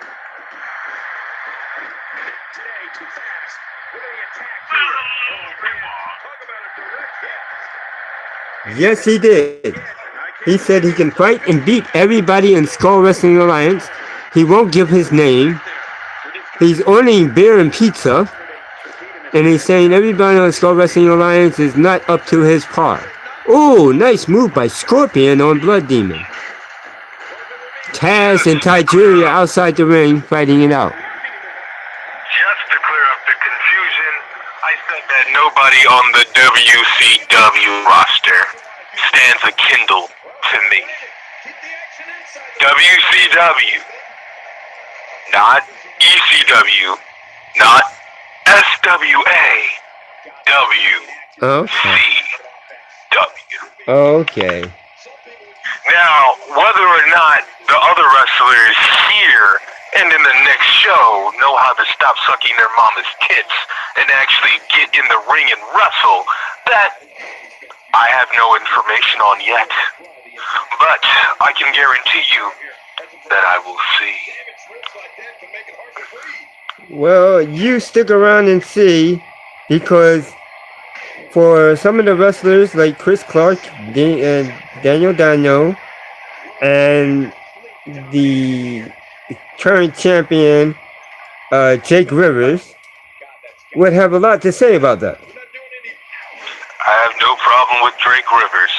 Today, Taz with an attack here. Oh, man. Talk about a direct hit. Yes, he did. He said he can fight and beat everybody in Skull Wrestling Alliance. He won't give his name. He's ordering beer and pizza. And he's saying everybody on Skull Wrestling Alliance is not up to his par. Oh, nice move by Scorpion on Blood Demon. Taz and Tajiri are outside the ring fighting it out. Just to clear up the confusion, I said that nobody on the WCW roster stands a kindle to me. WCW, not ECW, not SWA, WCW. Okay. Now, whether or not the other wrestlers here and in the next show know how to stop sucking their mama's tits and actually get in the ring and wrestle, that I have no information on yet. But I can guarantee you that I will see. Well, you stick around and see, because for some of the wrestlers like Chris Clark, Daniel Dano, and the current champion, Jake Rivers, would have a lot to say about that. I have no problem with Drake Rivers.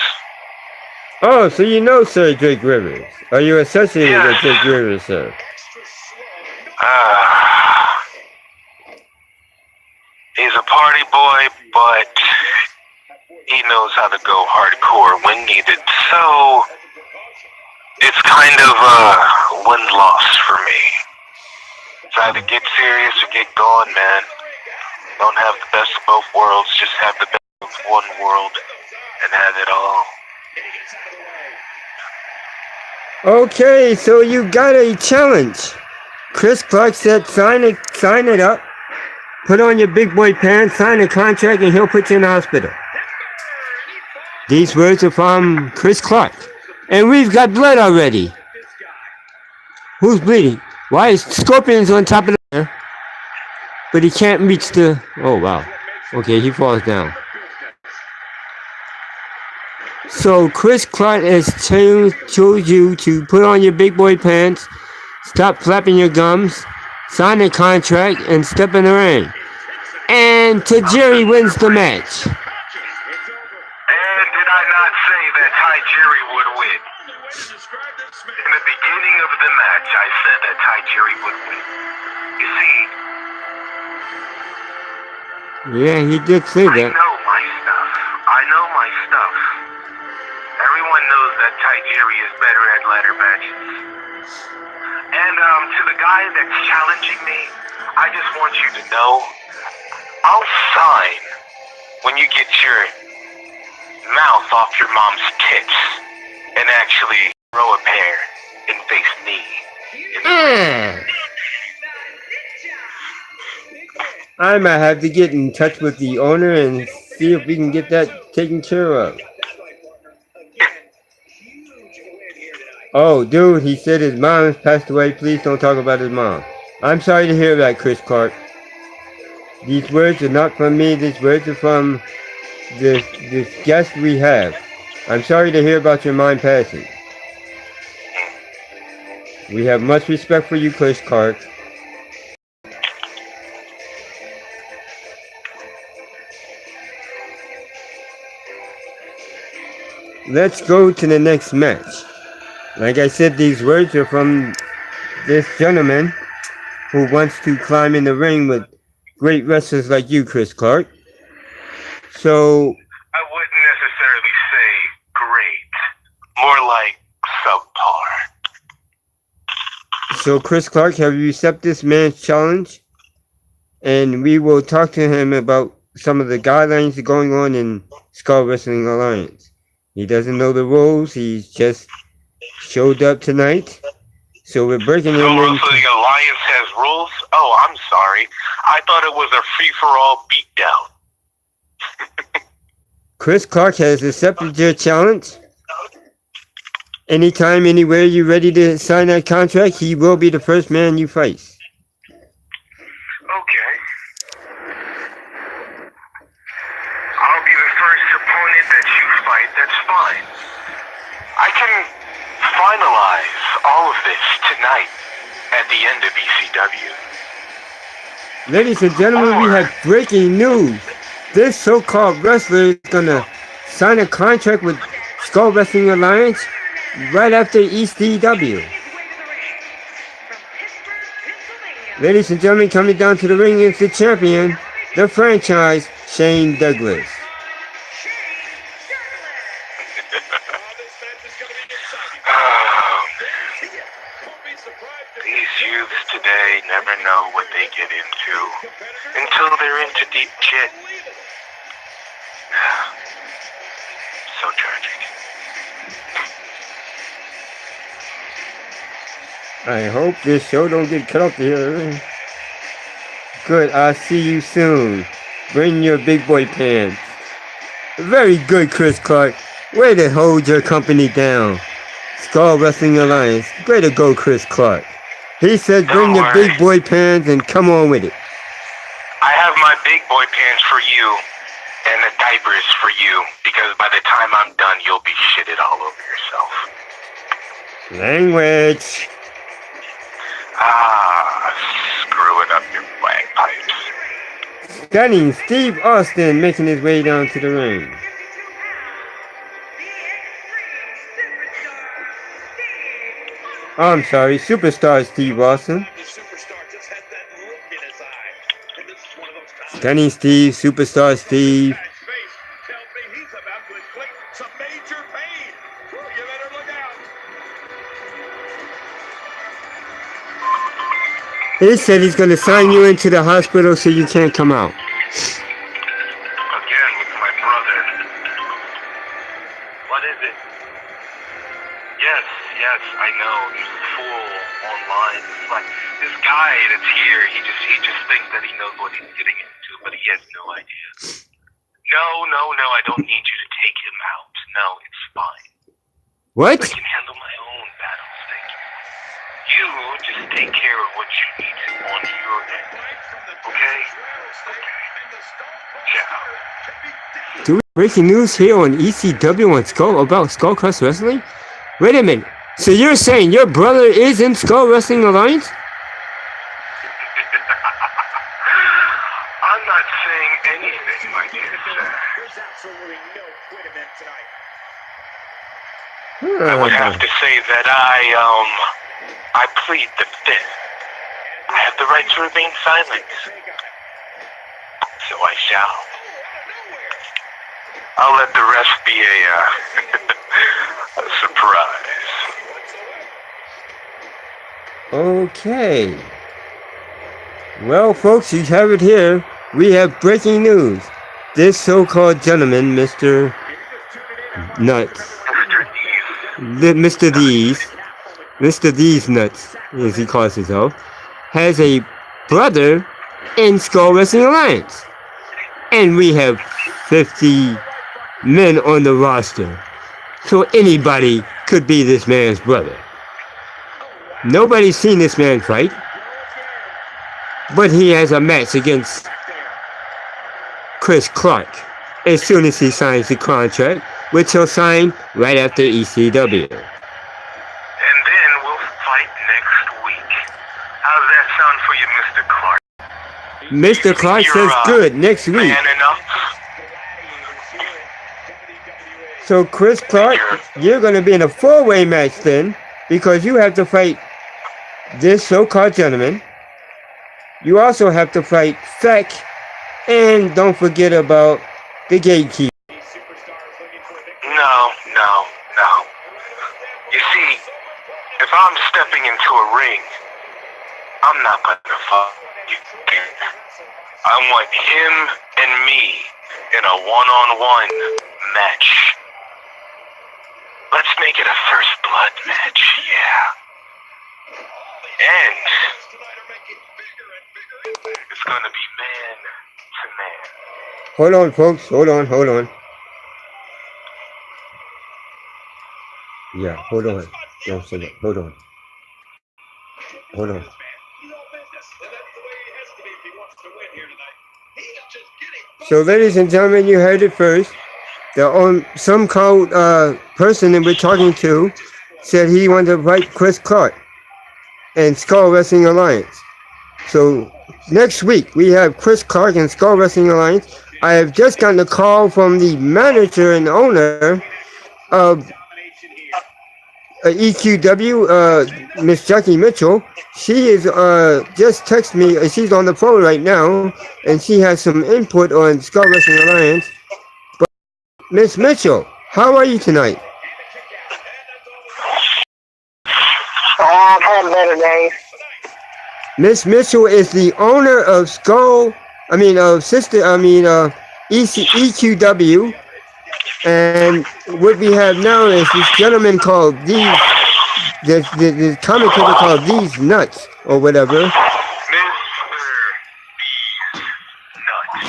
Oh, so you know Sir Drake Rivers. Are you associated with Drake Rivers, sir? He's a party boy, but he knows how to go hardcore when needed. So it's kind of a win-loss for me. It's either get serious or get going, man. Don't have the best of both worlds, just have the best of one world and have it all. Okay, so you got a challenge. Chris Clark said sign it up, put on your big boy pants, sign a contract, and he'll put you in the hospital. These words are from Chris Clark. And we've got blood already. Who's bleeding? Why is Scorpion's on top of the... But he can't reach the... Oh, wow. Okay, he falls down. So Chris Clark has chose you to put on your big boy pants, stop flapping your gums, sign a contract, and step in the ring. And Tajiri wins the match. And did I not say that Tajiri would win? In the beginning of the match, I said that Tajiri would win. You see? Yeah, he did say that. I know my stuff. I know my stuff. Everyone knows that Tajiri is better at ladder matches. And to the guy that's challenging me, I just want you to know, I'll sign when you get your mouth off your mom's tits and actually throw a pair and face me. I might have to get in touch with the owner and see if we can get that taken care of. Oh, dude, he said his mom has passed away. Please don't talk about his mom. I'm sorry to hear that, Chris Clark. These words are not from me. These words are from this guest we have. I'm sorry to hear about your mom passing. We have much respect for you, Chris Clark. Let's go to the next match. Like I said, these words are from this gentleman who wants to climb in the ring with great wrestlers like you, Chris Clark. So... I wouldn't necessarily say great. More like subpar. So, Chris Clark, have you accepted this man's challenge? And we will talk to him about some of the guidelines going on in Skull Wrestling Alliance. He doesn't know the rules. He's just showed up tonight. So we're breaking him Skull into... Wrestling Alliance has rules? Oh, I'm sorry. I thought it was a free-for-all beatdown. Chris Clark has accepted your challenge. Anytime, anywhere you're ready to sign that contract, he will be the first man you face. Okay. I'll be the first opponent that you fight. That's fine. I can finalize all of this tonight at the end of ECW. Ladies and gentlemen, we have breaking news. This so-called wrestler is going to sign a contract with Skull Wrestling Alliance right after ECW. Ladies and gentlemen, coming down to the ring is the champion, the franchise, Shane Douglas. These youths today never know what they get into until they're into deep shit. So tragic. I hope this show don't get cut off here. Good, I'll see you soon. Bring your big boy pants. Very good, Chris Clark. Way to hold your company down. Skull Wrestling Alliance. Way to go, Chris Clark. He said bring your big boy pants and come on with it. I have my big boy pants for you and the diapers for you because by the time I'm done, you'll be shitted all over yourself. Language. Screwing up your bagpipes. Stunning Steve Austin making his way down to the ring. I'm sorry, Superstar Steve Austin. Stunning Steve, Superstar Steve. His face tells me he's about to inflict some major pain. Well, you better look out. He said he's going to sign you into the hospital so you can't come out. Again with my brother. What is it? Yes, I know. He's a fool online. It's like this guy that's here, he just thinks that he knows what he's getting into, but he has no idea. No, I don't need you to take him out. No, it's fine. What? I can handle my own battles, thank you. You just take care of what you need to on your end. Okay? Ciao. Do we breaking news here on ECW on Skullcrest Wrestling? Wait a minute. So you're saying your brother is in Skull Wrestling Alliance? I'm not saying anything, my dear sir. There's absolutely no quit in him tonight. I would have to say that I plead the fifth. I have the right to remain silent. So I shall. I'll let the rest be a surprise. Okay. Well, folks, you have it here. We have breaking news. This so-called gentleman, Mr. Nuts, Mr. D's Nuts, as he calls himself, has a brother in Skull Wrestling Alliance. And we have 50 men on the roster. So anybody could be this man's brother. Nobody's seen this man fight, but he has a match against Chris Clark as soon as he signs the contract, which he'll sign right after ECW. And then we'll fight next week. How's that sound for you, Mr. Clark? Mr. Clark says good, next week. Man enough? So Chris Clark, you're going to be in a four-way match then, because you have to fight this so-called gentleman. You also have to fight Feck, and don't forget about the gatekeeper. No. You see, if I'm stepping into a ring, I'm not gonna fuck you. I want him and me in a one-on-one match. Let's make it a first blood match, yeah. And it's gonna be man to man. Hold on, folks. Hold on. Yeah, hold on. Don't say that. Hold on. So, ladies and gentlemen, you heard it first. Some called person that we're talking to said he wanted to fight Chris Clark and Skull Wrestling Alliance. So next week we have Chris Clark and Skull Wrestling Alliance. I have just gotten a call from the manager and owner of EQW, Miss Jackie Mitchell. She is just texted me. She's on the phone right now, and she has some input on Skull Wrestling Alliance. But Miss Mitchell, how are you tonight? I've had better days. Miss Mitchell is the owner of EQW, and what we have now is this gentleman called the commentator called These Nuts or whatever. Mr. Nuts.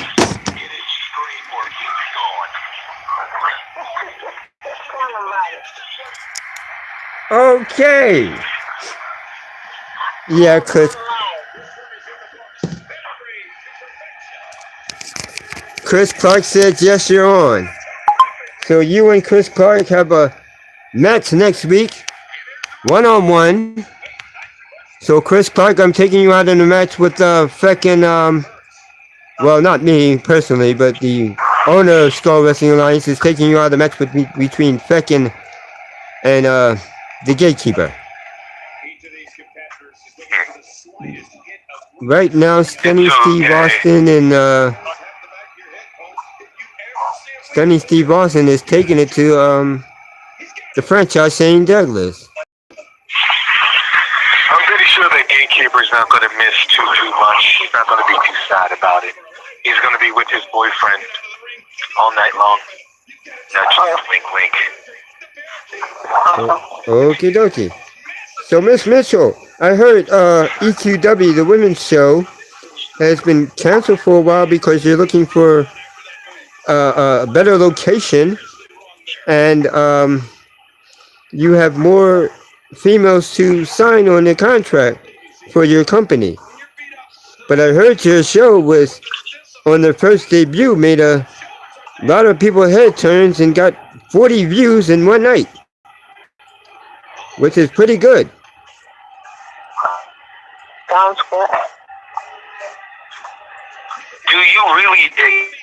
It is straight or he's gone. Okay. Yeah, Chris Clark said yes, you're on. So you and Chris Clark have a match next week, one-on-one. So Chris Clark, I'm taking you out in a match with feckin', well, not me personally, but the owner of Skull Wrestling Alliance is taking you out of the match between Feckin' and the Gatekeeper. Each of these competitors Right now, Stunning It's Steve okay. Austin and Stunning Steve Austin is taking it to the franchise Shane Douglas. I'm pretty sure that Gatekeeper's not going to miss too much. He's not going to be too sad about it. He's going to be with his boyfriend all night long. Nudge, wink, wink. Okie dokie. So, Miss Mitchell, I heard EQW, the women's show, has been canceled for a while because you're looking for a better location, and you have more females to sign on the contract for your company. But I heard your show was on the first debut made a lot of people head turns and got 40 views in one night, which is pretty good. Sounds good. Do you really dig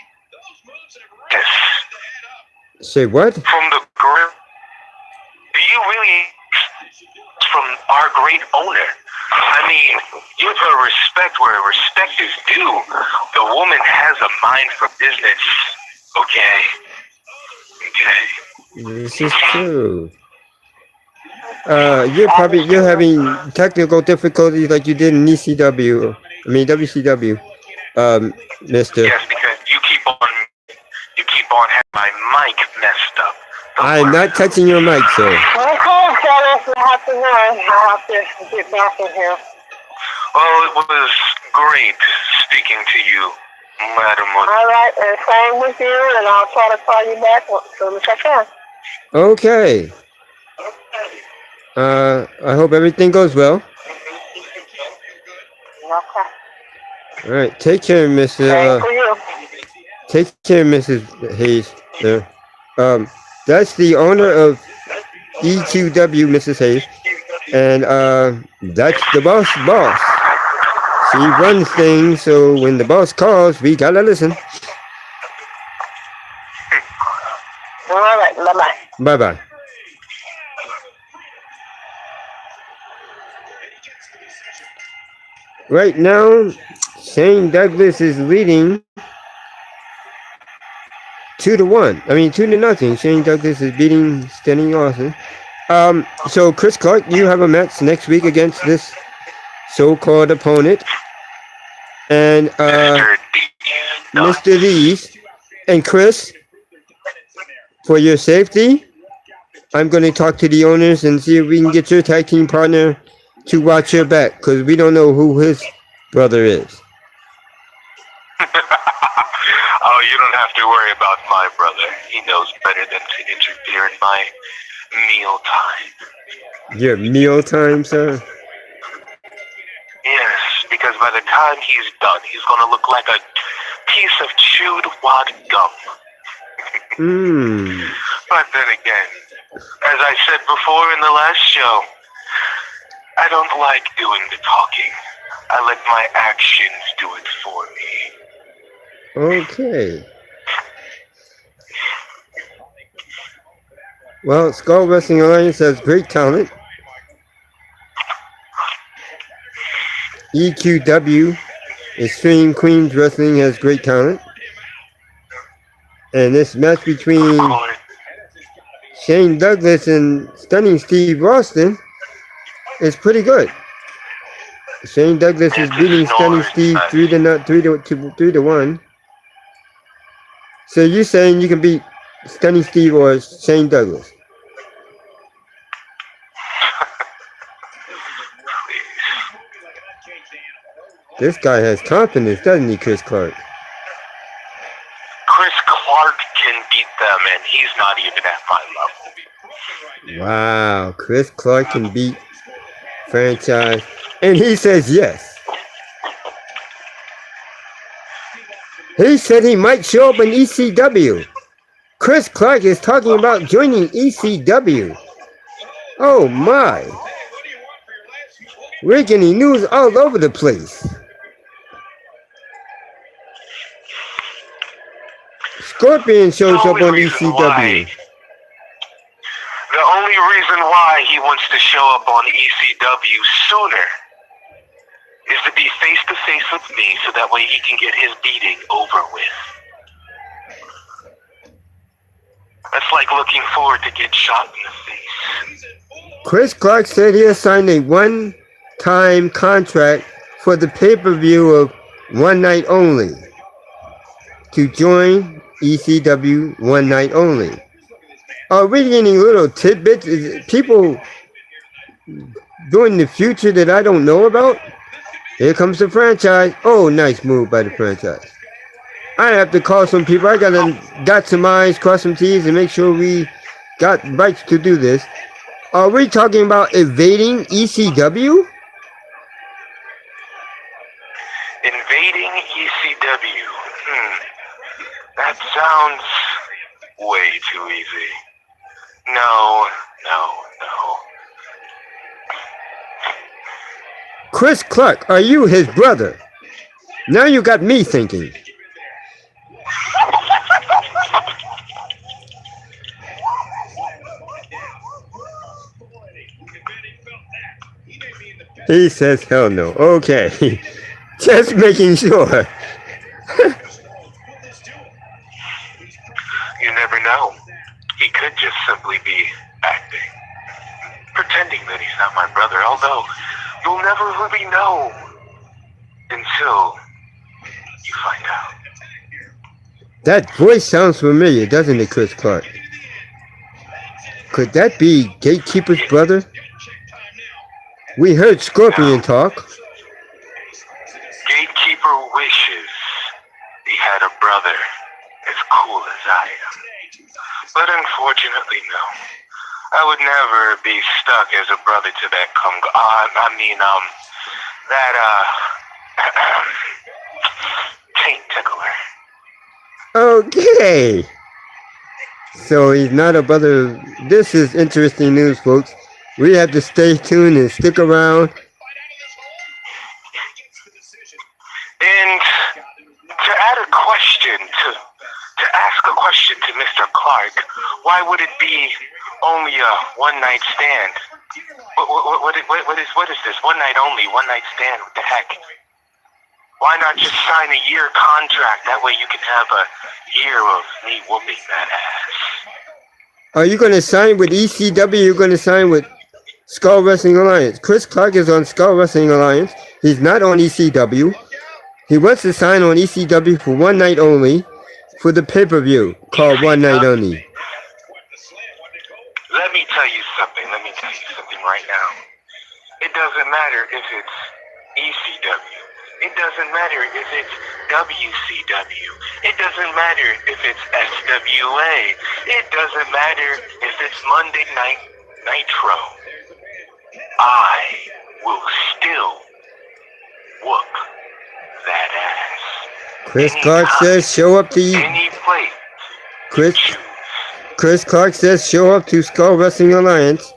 this? Say what? From the group? Do you really from our great owner? I mean, give her respect where respect is due. The woman has a mind for business. Okay. This is true. You're having technical difficulties like you did in ECW. I mean WCW, Mister. Yes, because you keep on having my mic messed up. I'm not touching your mic, sir. Okay, fellas, I have to run. I have to get back in here. Well, it was great speaking to you, Madam. All right, and same with you, and I'll try to call you back as soon as I can. Okay. I hope everything goes well. Okay. All right. Take care, Mr. Same for you. Take care, Mrs. Hayes. There. That's the owner of EQW, Mrs. Hayes, and that's the boss. She runs things, so when the boss calls, we gotta listen. All right, bye-bye. Bye-bye. Right now, Shane Douglas is leading 2-1. I mean 2-0. Shane Douglas is beating Stunning Austin. So Chris Clark, you have a match next week against this so-called opponent, and Mr. Lees and Chris. For your safety, I'm going to talk to the owners and see if we can get your tag team partner to watch your back, because we don't know who his brother is. Oh, you don't have to worry about my brother. He knows better than to interfere in my meal time. Your meal time, sir? Yes, because by the time he's done, he's going to look like a piece of chewed wad gum. But then again, as I said before in the last show, I don't like doing the talking. I let my actions do it for me. Okay. Well, Skull Wrestling Alliance has great talent. EQW, Extreme Queens Wrestling, has great talent. And this match between Shane Douglas and Stunning Steve Austin is pretty good. Shane Douglas is beating Stunning Steve 3-1. So you're saying you can beat Stunning Steve or Shane Douglas? This guy has confidence, doesn't he, Chris Clark? Chris Clark can beat them, and he's not even at my level. Wow, Chris Clark can beat franchise, and he says yes. He said he might show up in ECW. Chris Clark is talking about joining ECW. Oh my. We're getting news all over the place. Scorpion shows up on ECW. The only reason why he wants to show up on ECW sooner face to face with me so that way he can get his beating over with. That's like looking forward to get shot in the face. Chris Clark said he has signed a one-time contract for the pay-per-view of One Night Only to join ECW One Night Only. Are we getting little tidbits? Is it people doing the future that I don't know about? Here comes the franchise. Oh, nice move by the franchise. I have to call some people. I gotta dot some I's, cross some T's, and make sure we got rights to do this. Are we talking about evading ECW? Invading ECW. That sounds way too easy. No. Chris Clark, are you his brother? Now you got me thinking. He says hell no. Okay. Just making sure. You never know. He could just simply be acting. Pretending that he's not my brother, although you'll never really know until you find out. That voice sounds familiar, doesn't it, Chris Clark? Could that be Gatekeeper's brother? We heard Scorpion talk. Gatekeeper wishes he had a brother as cool as I am. But unfortunately, no. I would never be stuck as a brother to that taint tickler. Okay. So he's not a brother. This is interesting news, folks. We have to stay tuned and stick around. And to add a question, to ask a question to Mr. Clark, why would it be only a one-night stand? What is this? One night only, one-night stand? What the heck? Why not just sign a year contract? That way you can have a year of me whooping that ass. Are you going to sign with ECW? You're going to sign with Skull Wrestling Alliance. Chris Clark is on Skull Wrestling Alliance. He's not on ECW. He wants to sign on ECW for one night only for the pay-per-view called One Night Only. Let me tell you something right now. It doesn't matter if it's ECW. It doesn't matter if it's WCW. It doesn't matter if it's SWA. It doesn't matter if it's Monday Night Nitro. I will still whoop that ass. Chris Clark says show up to any place. Chris Clark says show up to Skull Wrestling Alliance.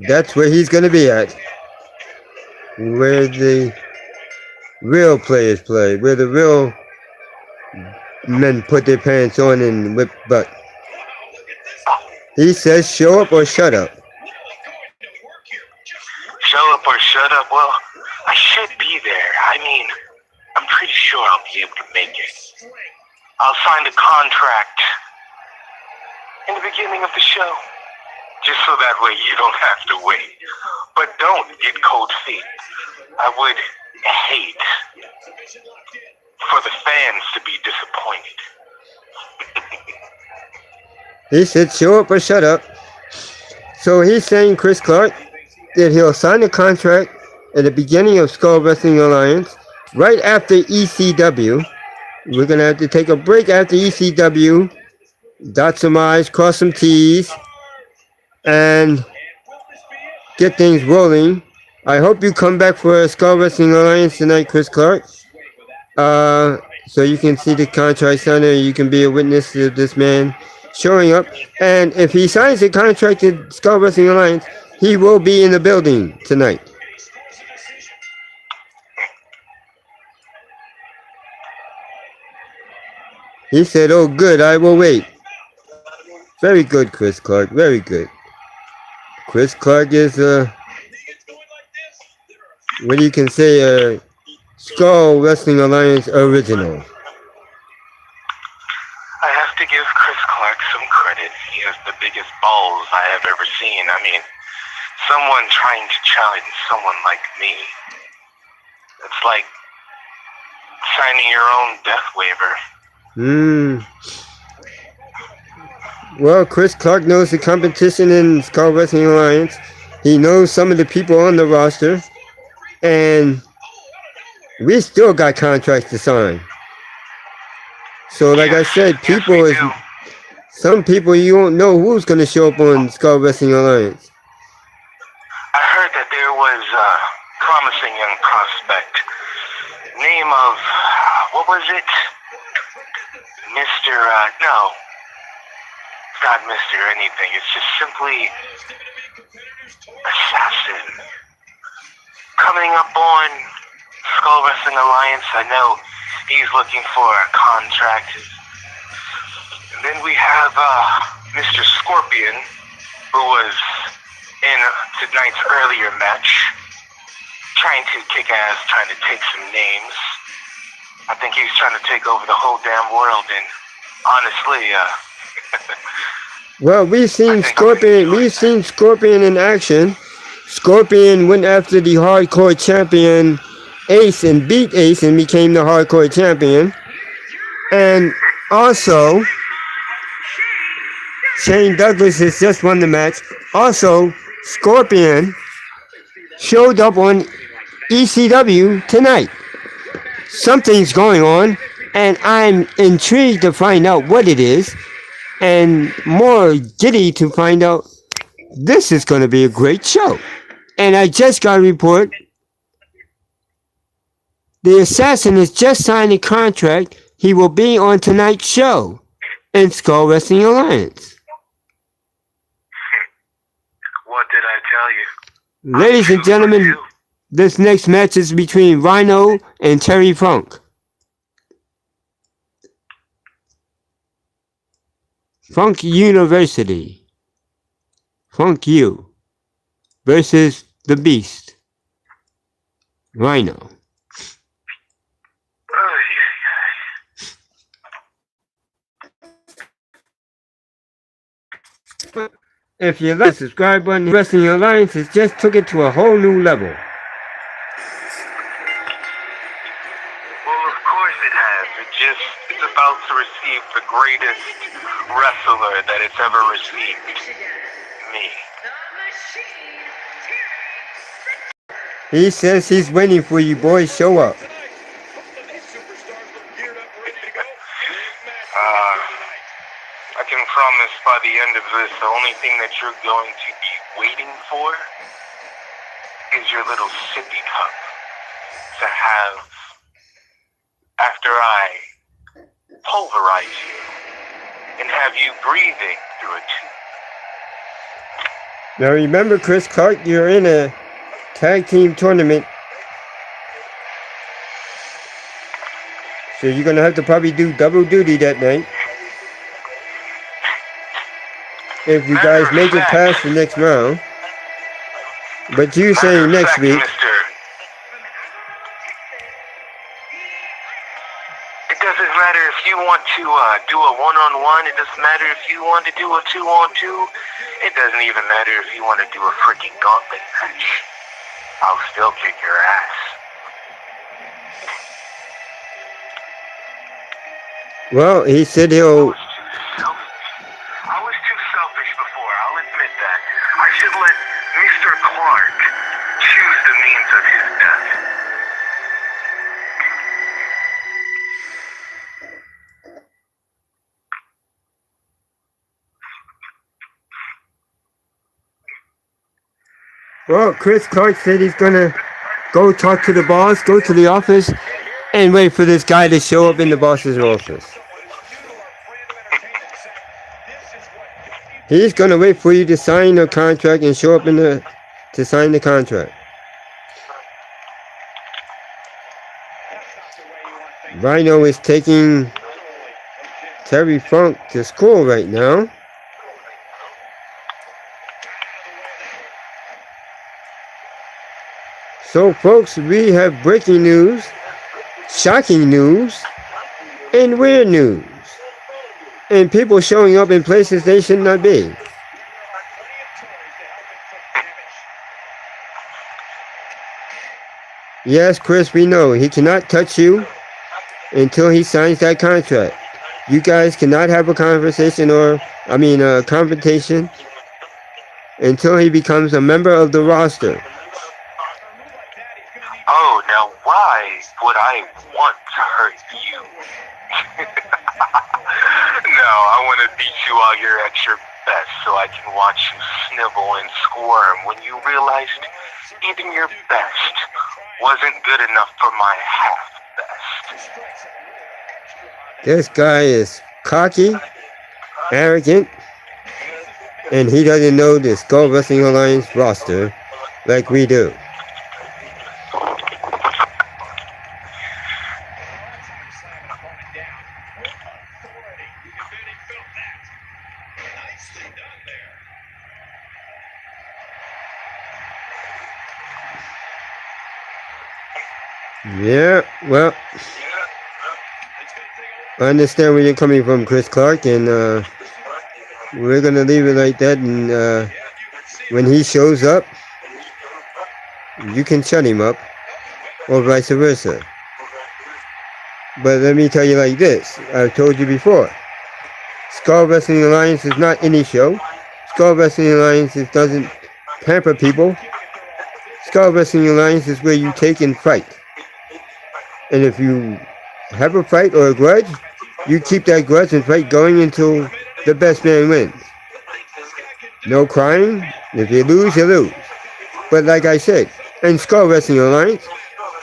That's where he's going to be at. Where the real players play. Where the real men put their pants on and whip butt. He says show up or shut up. Show up or shut up? Well, I should be there. I mean, I'm pretty sure I'll be able to make it. I'll sign the contract in the beginning of the show. Just so that way you don't have to wait. But don't get cold feet. I would hate for the fans to be disappointed. He said show up or shut up. So he's saying, Chris Clark, that he'll sign the contract at the beginning of Skull Wrestling Alliance, right after ECW. We're going to have to take a break after ECW, dot some I's, cross some T's, and get things rolling. I hope you come back for Skull Wrestling Alliance tonight, Chris Clark. So you can see the contract signer, you can be a witness to this man showing up. And if he signs the contract to Skull Wrestling Alliance, he will be in the building tonight. He said, oh good, I will wait. Very good, Chris Clark, very good. Chris Clark is, what you can say, Skull Wrestling Alliance original. I have to give Chris Clark some credit. He has the biggest balls I have ever seen. I mean, someone trying to challenge someone like me. It's like signing your own death waiver. Well, Chris Clark knows the competition in Skull Wrestling Alliance. He knows some of the people on the roster. And we still got contracts to sign. So like I said, some people you don't know who's going to show up on Skull Wrestling Alliance. I heard that there was a promising young prospect. Name of, what was it? Mr. No. It's not Mr. anything. It's just simply Assassin. Coming up on Skull Wrestling Alliance, I know he's looking for a contract. And then we have Mr. Scorpion, who was in tonight's earlier match, trying to kick ass, trying to take some names. I think he's trying to take over the whole damn world, and honestly, well, we've seen Scorpion in action. Scorpion went after the hardcore champion Ace and beat Ace and became the hardcore champion. And also, Shane Douglas has just won the match. Also, Scorpion showed up on ECW tonight. Something's going on, and I'm intrigued to find out what it is, and more giddy to find out this is going to be a great show. And I just got a report. The Assassin has just signed a contract. He will be on tonight's show in Skull Wrestling Alliance. what did I tell you? Ladies and gentlemen, this next match is between Rhino and Terry Funk. Funk University. Funk U versus the Beast. Rhino. If you like the subscribe button, Wrestling Alliance has just took it to a whole new level. Well, of course it has. It's about to receive the greatest wrestler that it's ever received. Me. He says he's waiting for you boys. Show up. I can promise by the end of this, the only thing that you're going to be waiting for is your little sippy cup to have after I pulverize you and have you breathing through a tube. Now remember, Chris Clark, you're in a tag team tournament. So you're going to have to probably do double duty that night. If you guys make it past the next round. But you say next week. It doesn't matter if you want to do a one-on-one. It doesn't matter if you want to do a two-on-two. It doesn't even matter if you want to do a freaking gauntlet match. I'll still kick your ass. Well, he said he'll... I was too selfish before, I'll admit that. I should let Mr. Clark choose the means of his death. Well, Chris Clark said he's gonna go talk to the boss, go to the office, and wait for this guy to show up in the boss's office. He's gonna wait for you to sign a contract and show up to sign the contract. Rhino is taking Terry Funk to school right now. So folks, we have breaking news. shocking news, and weird news. And people showing up in places they should not be. Yes, Chris, we know he cannot touch you until he signs that contract. You guys cannot have a conversation a confrontation until he becomes a member of the roster. Oh, now why would I want to hurt you? No, I want to beat you while you're at your best so I can watch you snivel and squirm when you realized even your best wasn't good enough for my half best. This guy is cocky, arrogant, and he doesn't know the Skull Wrestling Alliance roster like we do. Yeah, well, I understand where you're coming from, Chris Clark, and we're going to leave it like that, and when he shows up, you can shut him up, or vice versa. But let me tell you like this, I've told you before, Skull Wrestling Alliance is not any show. Skull Wrestling Alliance doesn't pamper people. Skull Wrestling Alliance is where you take and fight. And if you have a fight or a grudge, you keep that grudge and fight going until the best man wins. No crying. If you lose, you lose. But like I said, in Skull Wrestling Alliance,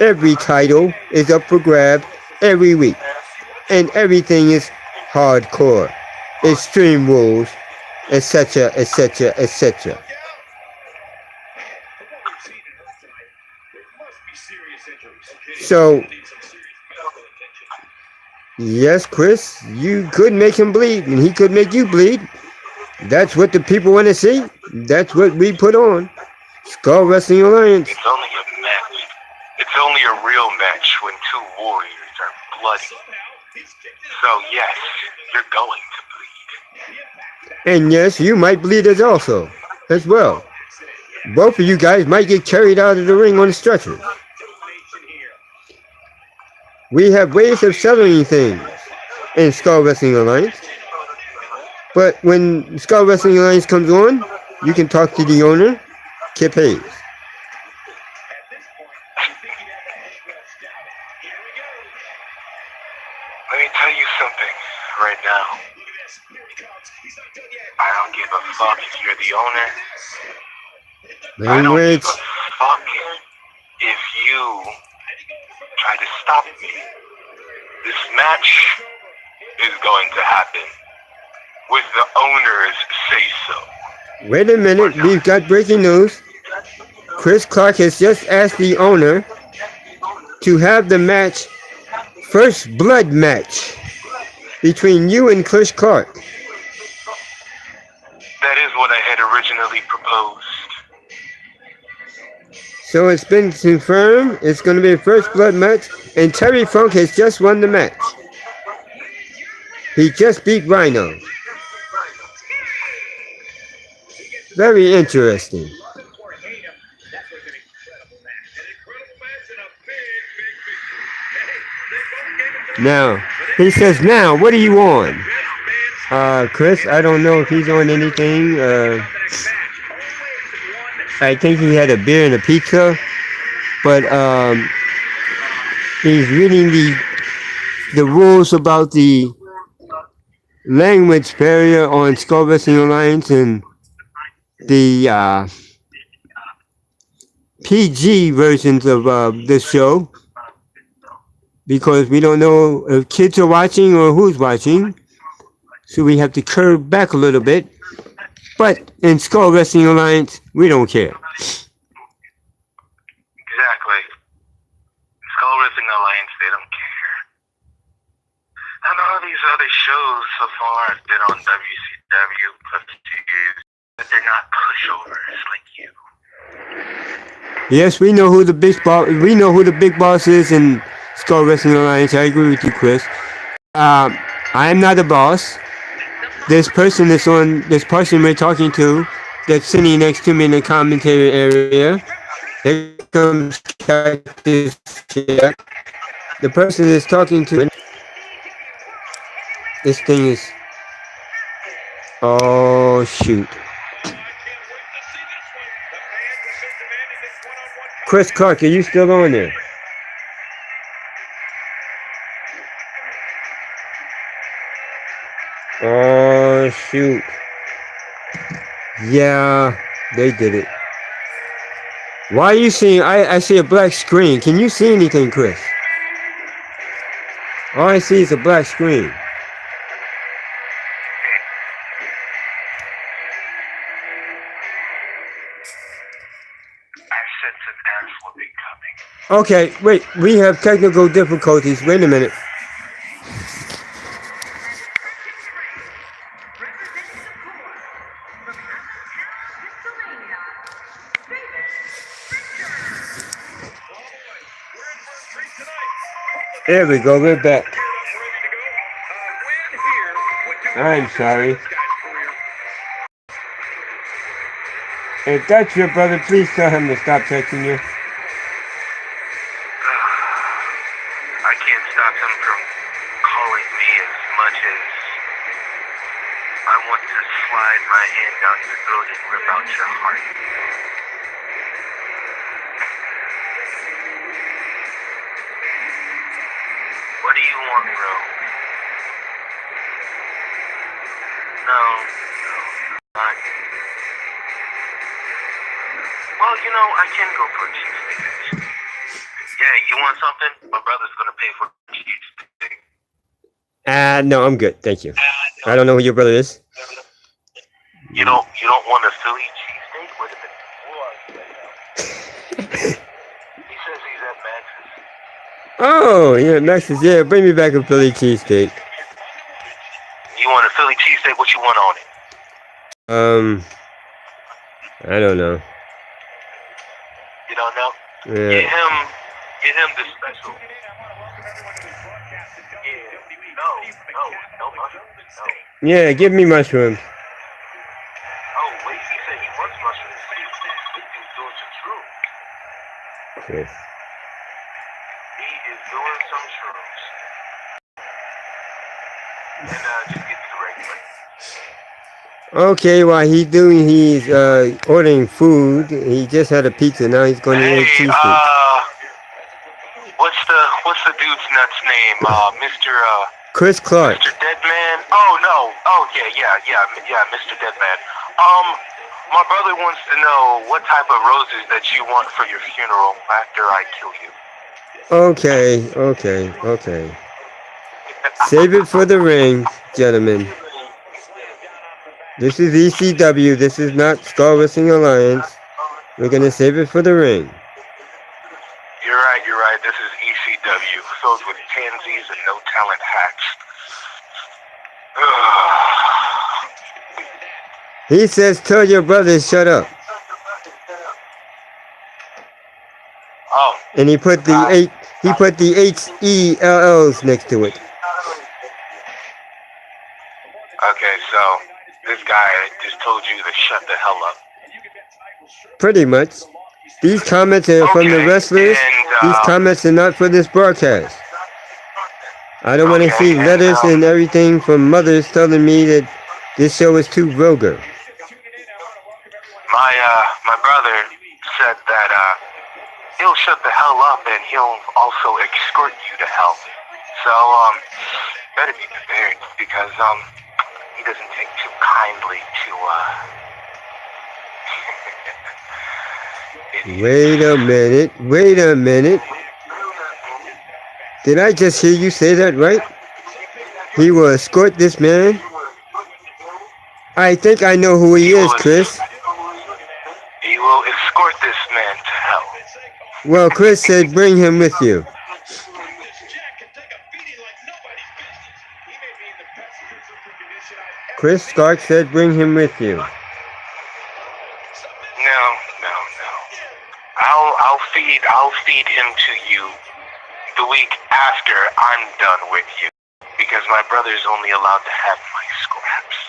every title is up for grab every week. And everything is hardcore. Extreme rules, etc., etc., etc. So, yes, Chris, you could make him bleed, and he could make you bleed. That's what the people want to see. That's what we put on. Skull Wrestling Alliance. It's only a match. It's only a real match when two warriors are bloody. So yes, you're going to bleed. And yes, you might bleed as well. Both of you guys might get carried out of the ring on stretchers. We have ways of settling things in Skull Wrestling Alliance. But when Skull Wrestling Alliance comes on, you can talk to the owner, Kip Hayes. Let me tell you something right now. I don't give a fuck if you're the owner. I don't give a fuck if you try to stop me. This match is going to happen with the owner's say-so. Wait a minute, we've got breaking news. Chris Clark has just asked the owner to have the match, first blood match, between you and Chris Clark. That is what I had originally proposed. So it's been confirmed, it's going to be a first blood match, and Terry Funk has just won the match. He just beat Rhino. Very interesting. Now, he says, now, what are you on? Chris, I don't know if he's on anything. I think he had a beer and a pizza, but he's reading the rules about the language barrier on Skull Wrestling Alliance and the PG versions of this show, because we don't know if kids are watching or who's watching, so we have to curve back a little bit. But in Skull Wrestling Alliance, we don't care. Exactly. Skull Wrestling Alliance, they don't care. And all these other shows so far have been on WCW plus 2 years, but they're not pushovers like you. Yes, we know who the big boss. We know who the big boss is in Skull Wrestling Alliance. I agree with you, Chris. I am not a boss. This person we're talking to, that's sitting next to me in the commentary area. Here comes Cactus Jack. The person is talking to. This thing is. Oh shoot. Chris Clark, are you still on there? Oh shoot. Yeah, they did it. Why are you seeing? I see a black screen. Can you see anything, Chris? All I see is a black screen. I sense an ass whooping coming. Okay, wait. We have technical difficulties. Wait a minute. There we go. We're back. I'm sorry. If that's your brother, please tell him to stop texting you. I can't stop him from calling me as much as I want to slide my hand down your throat and rip out your heart. What do you want, bro? No, not. Well, you know, I can go for a cheesesteak. Yeah, you want something? My brother's gonna pay for a cheesesteak. No, I'm good. Thank you. I don't know who your brother is. You don't want a Philly cheesesteak? Wait a minute. He says he's at Max's. Oh, yeah, Max's. Yeah, bring me back a Philly cheesesteak. You want a Philly cheesesteak? What you want on it? I don't know. You don't know? Yeah. Get him the special. Yeah. No mushrooms. No. Yeah, give me mushrooms. Oh, wait, he said he wants mushrooms. This dude's doing some shrooms. Chris. He is doing some shrooms. And just get to the regular. Okay, while he's ordering food. He just had a pizza. Now he's going to eat cheesesteak. What's the dude's nuts name? Mr. Chris Clark. Mr. Deadman? Oh no. Oh yeah, Mr. Deadman. My brother wants to know what type of roses that you want for your funeral after I kill you. Okay. Save it for the ring, gentlemen. This is ECW. This is not Skull Wrestling Alliance. We're gonna save it for the ring. You're right. This is ECW, filled with pansies and no talent hacks. He says, "Tell your brother shut up." Oh. And he put the HELLs next to it. Okay, so this guy just told you to shut the hell up. Pretty much. These comments are from the wrestlers. These comments are not for this broadcast. I don't want to see letters and everything from mothers telling me that this show is too vulgar. My brother said that he'll shut the hell up and he'll also escort you to hell. So better be prepared because he doesn't take too kindly to Wait a minute. Did I just hear you say that right? He will escort this man? I think I know who he is, Chris. He will escort this man to hell. Well, Chris said bring him with you. Chris Stark said bring him with you. No. I'll feed him to you the week after I'm done with you. Because my brother's only allowed to have my scraps.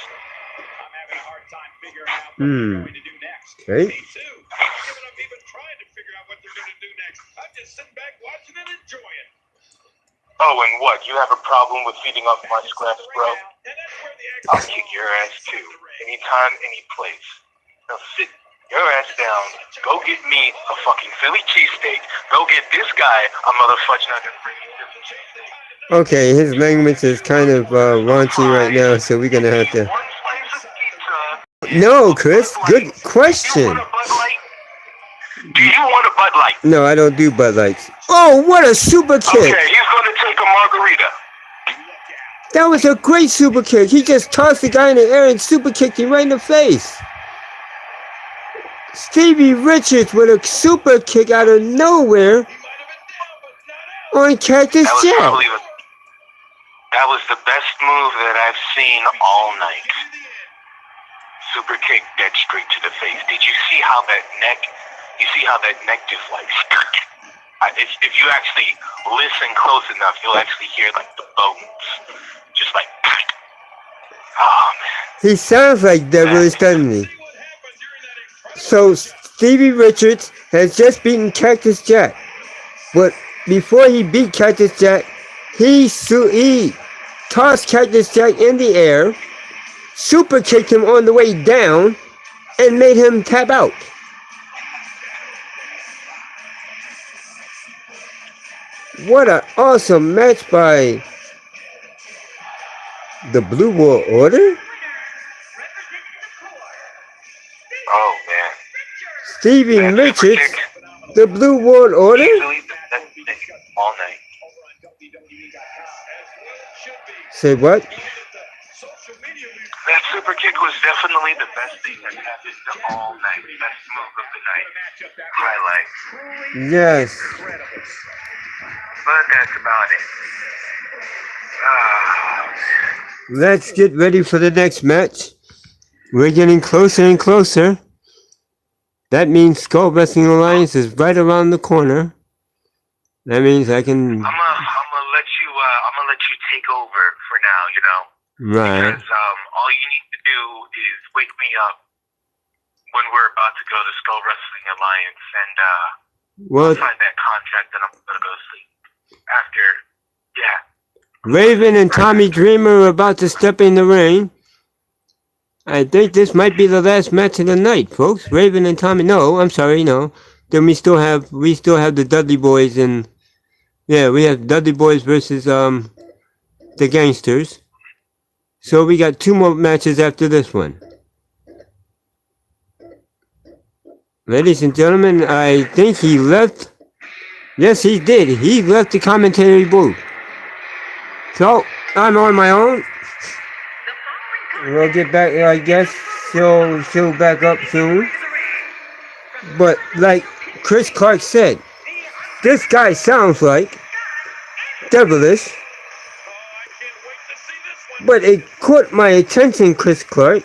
I'm having a hard time figuring out what they're going to do next. Okay. Me too. I'm giving up even trying to figure out what they're going to do next. I'm just sitting back watching and enjoying. Oh, and what? You have a problem with feeding off my scraps, bro? And that's where the I'll kick your ass too. Anytime, any place. Now sit your ass down. Go get me a fucking Philly cheesesteak. Go get this guy a motherfucking nugget. Okay, his language is kind of raunchy right now, so we're gonna have to. One slice of pizza. No, Chris. Good question. Do you want a Bud Light? No, I don't do Bud Lights. Oh, what a super kick! Okay, he's gonna take a margarita. That was a great super kick. He just tossed the guy in the air and super kicked him right in the face. Stevie Richards with a super kick out of nowhere on Cactus Jack. That was the best move that I've seen all night. Super kick dead straight to the face. Did you see how that neck? You see how that neck just like. If you actually listen close enough, you'll actually hear like the bones, just like. Oh man. He sounds like Devilish, doesn't he? So Stevie Richards has just beaten Cactus Jack, but before he beat Cactus Jack, he tossed Cactus Jack in the air, super kicked him on the way down, and made him tap out. What an awesome match by the Blue World Order. Oh man. Stevie Richards, the Blue World Order. Easily the best thing all night. Say what? That super kick was definitely the best thing that happened all night. Best move of the night. Highlight. Yes. But that's about it. Let's get ready for the next match. We're getting closer and closer. That means Skull Wrestling Alliance is right around the corner. That means I can. I'm gonna let you take over for now, you know. Right. Because all you need to do is wake me up when we're about to go to Skull Wrestling Alliance, and Well, I'll sign that contract, and I'm gonna go to sleep. After, yeah. Raven and Tommy Dreamer are about to step in the ring. I think this might be the last match of the night, folks. Raven and Tommy. No, I'm sorry, no. Then we still have the Dudley Boys, and yeah, we have Dudley Boys versus the Gangsters. So we got 2 more matches after this one. Ladies and gentlemen, I think he left. Yes, he did. He left the commentary booth. So I'm on my own. We'll get back. I guess she'll back up soon. But like Chris Clark said, this guy sounds like Devilish. But it caught my attention, Chris Clark,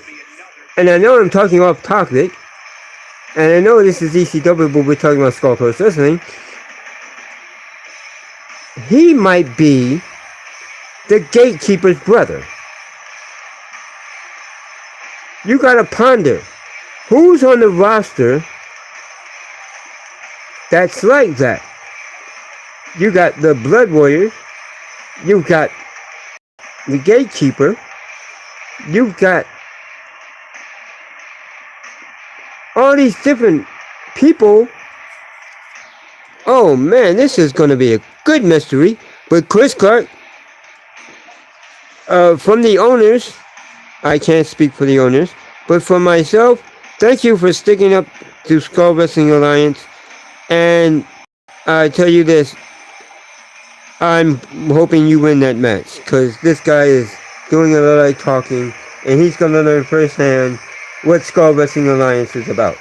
and I know I'm talking off topic, and I know this is ECW, but we're talking about Skull Coast Wrestling. He might be the Gatekeeper's brother. You gotta ponder, who's on the roster that's like that? You got the Blood Warriors, you got the Gatekeeper, you've got all these different people. Oh man, this is going to be a good mystery. But Chris Clark, from the owners, I can't speak for the owners, but for myself, thank you for sticking up to Skull Wrestling Alliance. And I tell you this, I'm hoping you win that match, because this guy is doing a lot of talking, and he's going to learn firsthand what Skull Wrestling Alliance is about.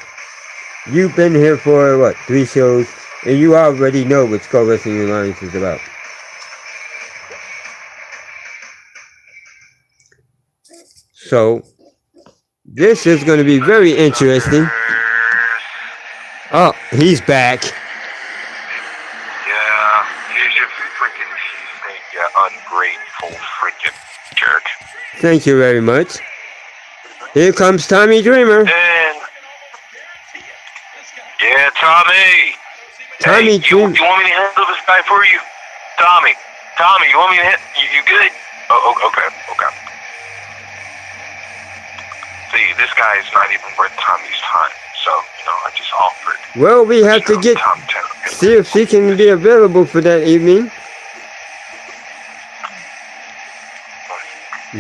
You've been here for, what, 3 shows, and you already know what Skull Wrestling Alliance is about. So, this is going to be very interesting. Oh, he's back. Yeah, here's your freaking cheesesteak, you ungrateful freaking jerk. Thank you very much. Here comes Tommy Dreamer. And yeah, Tommy. Tommy Hey, you Dreamer. want me to handle this guy for you? Tommy, you want me to you good? Oh, okay. See, this guy is not even worth Tommy's time. So, I just offered. Well, we have to get see if she can be available for that evening.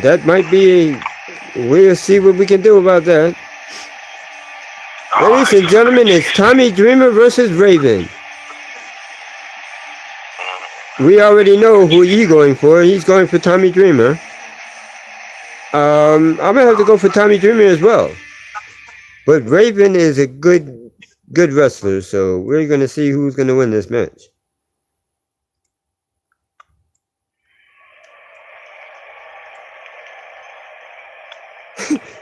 That might be. We'll see what we can do about that. Ladies and gentlemen, it's Tommy Dreamer versus Raven. We already know who he's going for. He's going for Tommy Dreamer. I'm gonna have to go for Tommy Dreamer as well. But Raven is a good wrestler, so we're gonna see who's gonna win this match.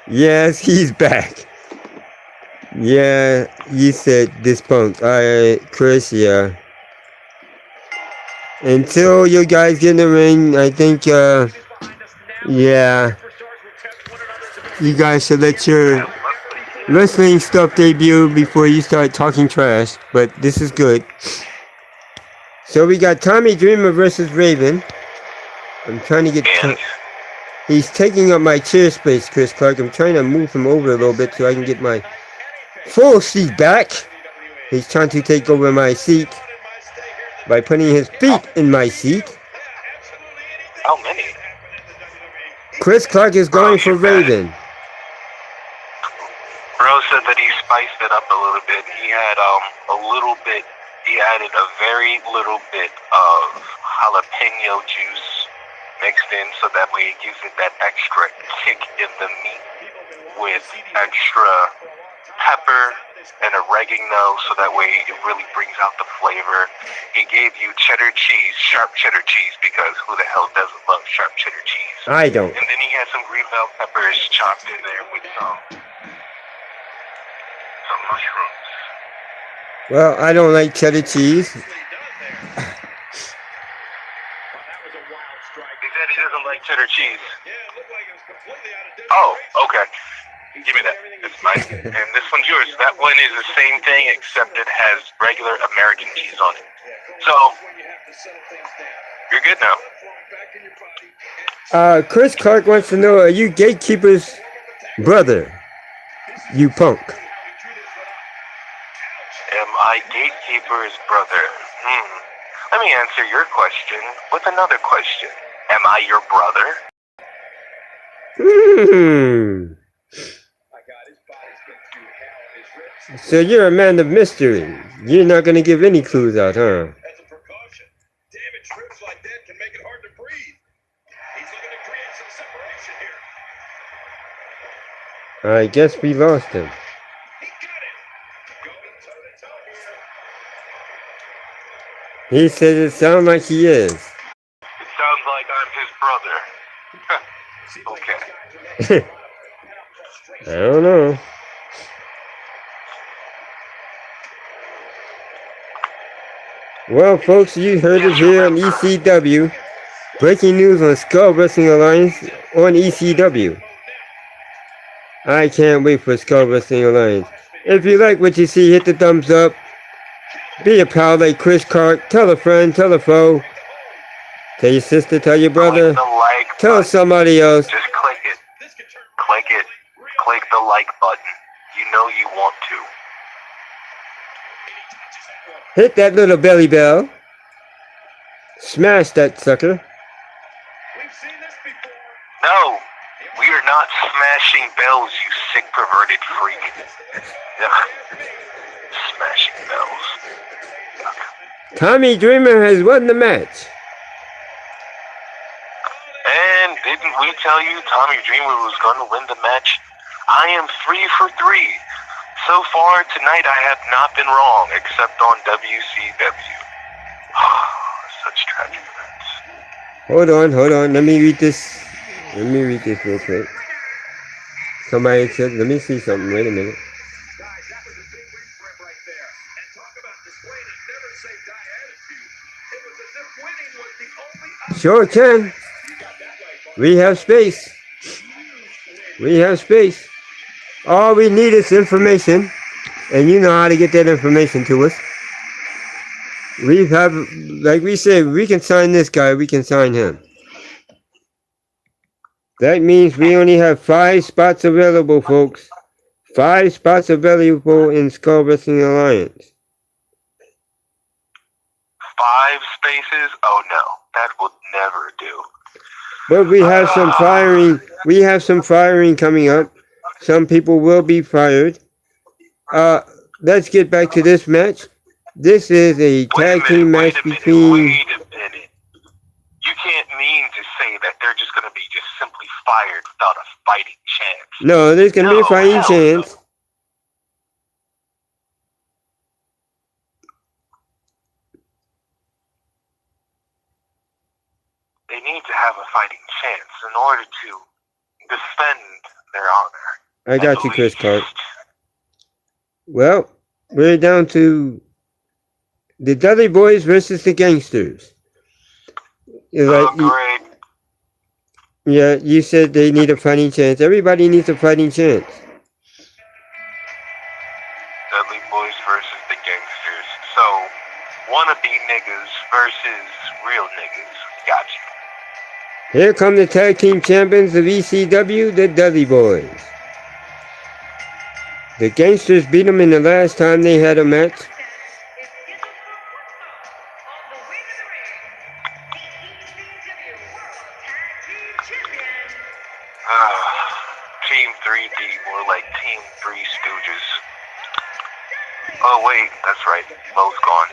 Yes, he's back. Yeah, you said this punk. Alright, Chris, yeah. Until you guys get in the ring, I think, yeah. You guys should let your wrestling stuff debut before you start talking trash, but this is good. So we got Tommy Dreamer versus Raven. I'm trying to get... He's taking up my chair space, Chris Clark. I'm trying to move him over a little bit so I can get my full seat back. He's trying to take over my seat by putting his feet in my seat. How many? Chris Clark is going for Raven. Bro said that he spiced it up a little bit. He had he added a very little bit of jalapeno juice mixed in so that way it gives it that extra kick in the meat with extra pepper and oregano so that way it really brings out the flavor. He gave you cheddar cheese, sharp cheddar cheese, because who the hell doesn't love sharp cheddar cheese? I don't. And then he had some green bell peppers chopped in there with some mushrooms. Well, I don't like cheddar cheese. He said he doesn't like cheddar cheese. Oh, okay. Give me that. It's mine. And this one's yours. That one is the same thing except it has regular American cheese on it. So, you're good now. Chris Clark wants to know, are you Gatekeeper's brother? You punk. Am I Gatekeeper's brother? Let me answer your question with another question. Am I your brother? So you're a man of mystery. You're not going to give any clues out, huh? As a precaution, damaged ribs like that can make it hard to breathe. He's looking to create some separation here. I guess we lost him. He got it. Going toe to toe here. He says it sounds like he is. It sounds like I'm his brother. Okay. I don't know. Well, folks, you heard it here on ECW. Breaking news on Skull Wrestling Alliance on ECW. I can't wait for Skull Wrestling Alliance. If you like what you see, hit the thumbs up. Be a pal like Chris Clark. Tell a friend, tell a foe. Tell your sister, tell your brother. Tell somebody else. Just click it. Click it. Click the like button. You know you want to. Hit that little belly bell. Smash that sucker. No, we are not smashing bells, you sick perverted freak. Smashing bells. Tommy Dreamer has won the match. And didn't we tell you Tommy Dreamer was going to win the match? I am 3 for 3. So far tonight I have not been wrong, except on WCW. Such tragic events. Hold on. Let me read this real quick. Somebody said, let me see something. Wait a minute. Guys, that was a big win for him right there. And talk about displaying his never say die attitude. It was as if winning Sure can. We have space. We have space. All we need is information, and you know how to get that information to us. We have, like we said, we can sign this guy, we can sign him. That means we only have 5 spots available, folks. 5 spots available in Skull Wrestling Alliance. 5 spaces? Oh no, that would never do. But we have some firing. We have some firing coming up. Some people will be fired. Let's get back to this match. This is a tag team match between. Wait a minute. You can't mean to say that they're just going to be just simply fired without a fighting chance. No, there's going to be a fighting chance. No. They need to have a fighting chance in order to defend their honor. I got you, Chris Clark. Well, we're down to the Dudley Boys versus the Gangsters. Great. Yeah, you said they need a fighting chance. Everybody needs a fighting chance. Dudley Boys versus the Gangsters. So, wannabe niggas versus real niggas. Gotcha. Here come the tag team champions of ECW, the Dudley Boys. The Gangsters beat them in the last time they had a match. Team 3D, more like Team 3 Stooges. Oh wait, that's right. Mo's gone.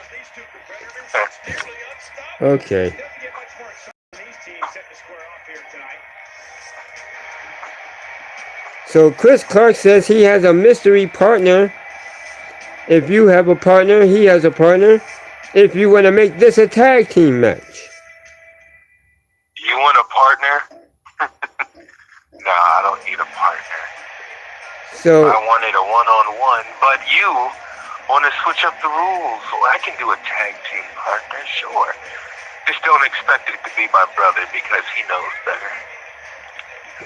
Okay. So Chris Clark says he has a mystery partner. If you have a partner, he has a partner. If you want to make this a tag team match. You want a partner? Nah, I don't need a partner. So I wanted a one-on-one, but you want to switch up the rules. Well, I can do a tag team partner, sure. Just don't expect it to be my brother because he knows better.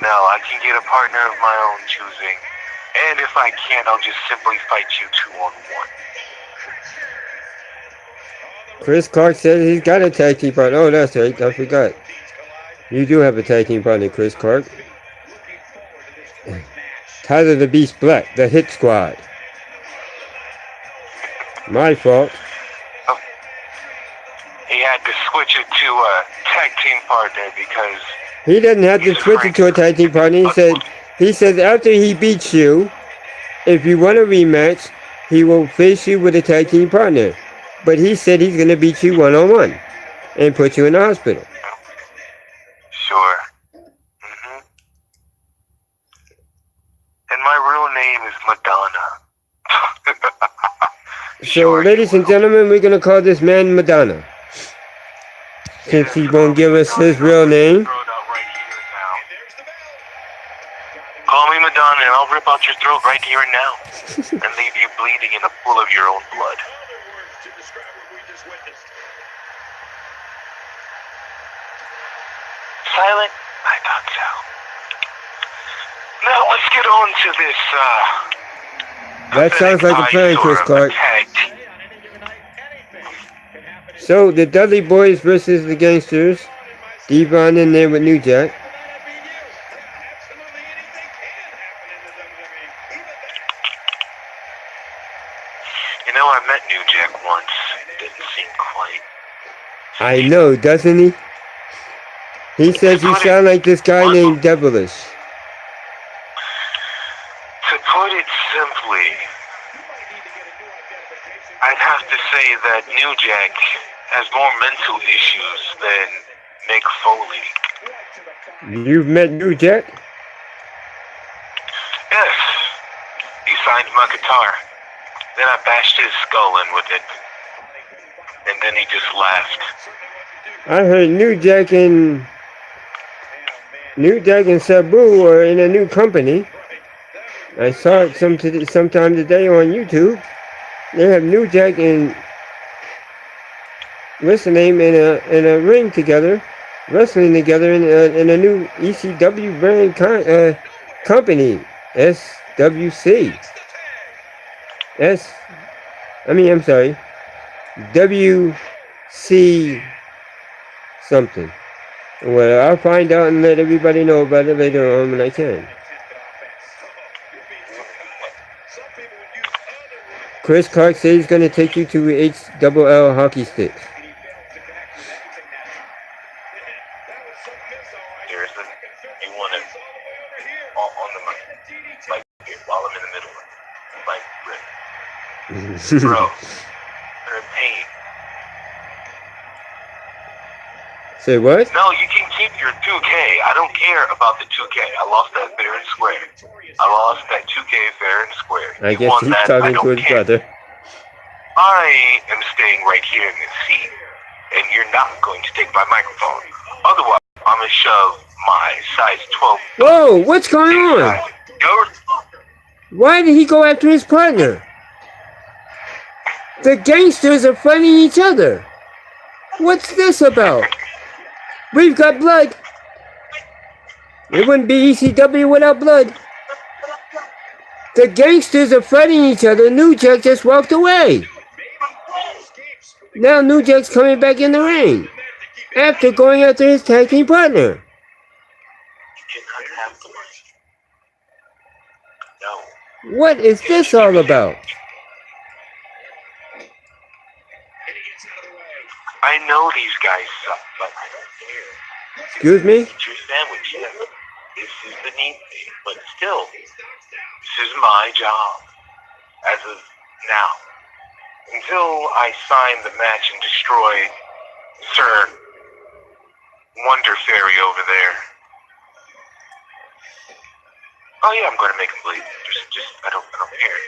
No, I can get a partner of my own choosing. And if I can't, I'll just simply fight you 2-on-1. Chris Clark says he's got a tag team partner. Oh, that's right. I forgot. You do have a tag team partner, Chris Clark. Tyler the Beast Black, the Hit Squad. My fault. Oh. He had to switch it to a tag team partner because... He doesn't have to switch it to a tag team partner. He said after he beats you, if you want a rematch, he will face you with a tag team partner. But he said he's going to beat you one-on-one and put you in the hospital. Sure. Mm-hmm. And my real name is Madonna. So, ladies and gentlemen, we're going to call this man Madonna. Since he won't give us his real name. Call me Madonna and I'll rip out your throat right here and now. And leave you bleeding in a pool of your own blood. Silent? I thought so. Now let's get on to this, That sounds like a plan, Chris Clark. So, the Dudley Boys versus the Gangsters. Devon in there with New Jack. You know, I met New Jack once. Didn't seem quite... I know, doesn't he? He says you sound like this guy named Devilish. To put it simply, I'd have to say that New Jack has more mental issues than Mick Foley. You've met New Jack? Yes. He signed my guitar. Then I bashed his skull in with it. And then he just laughed. I heard New Jack and Sabu are in a new company. I saw it sometime today on YouTube. They have New Jack and what's the name, in a ring together, wrestling together in a new ECW brand company, SWC. I'm sorry, WC something. Well, I'll find out and let everybody know about it later on when I can. Chris Clark says he's going to take you to HLL hockey sticks. Seriously? You want it on the mic? Like, while I'm in the middle of it. Like, rip. Bro, they're in pain. Say what? No, you can keep your 2K. I don't care about the 2K. I lost that fair and square. I lost that 2K fair and square. I guess he's talking to his brother. I am staying right here in this seat, and you're not going to take my microphone. Otherwise, I'm going to shove my size 12. Whoa, what's going on? Why did he go after his partner? The gangsters are fighting each other. What's this about? We've got blood. It wouldn't be ECW without blood. The gangsters are fighting each other. New Jack just walked away. Now New Jack's coming back in the ring after going after his tag team partner. What is this all about? I know these guys suck, but I don't care. Excuse me? Eat your sandwich, yes. This is beneath me, but still, this is my job as of now. Until I sign the match and destroy Sir Wonder Fairy over there. Oh yeah, I'm going to make him bleed. I don't care.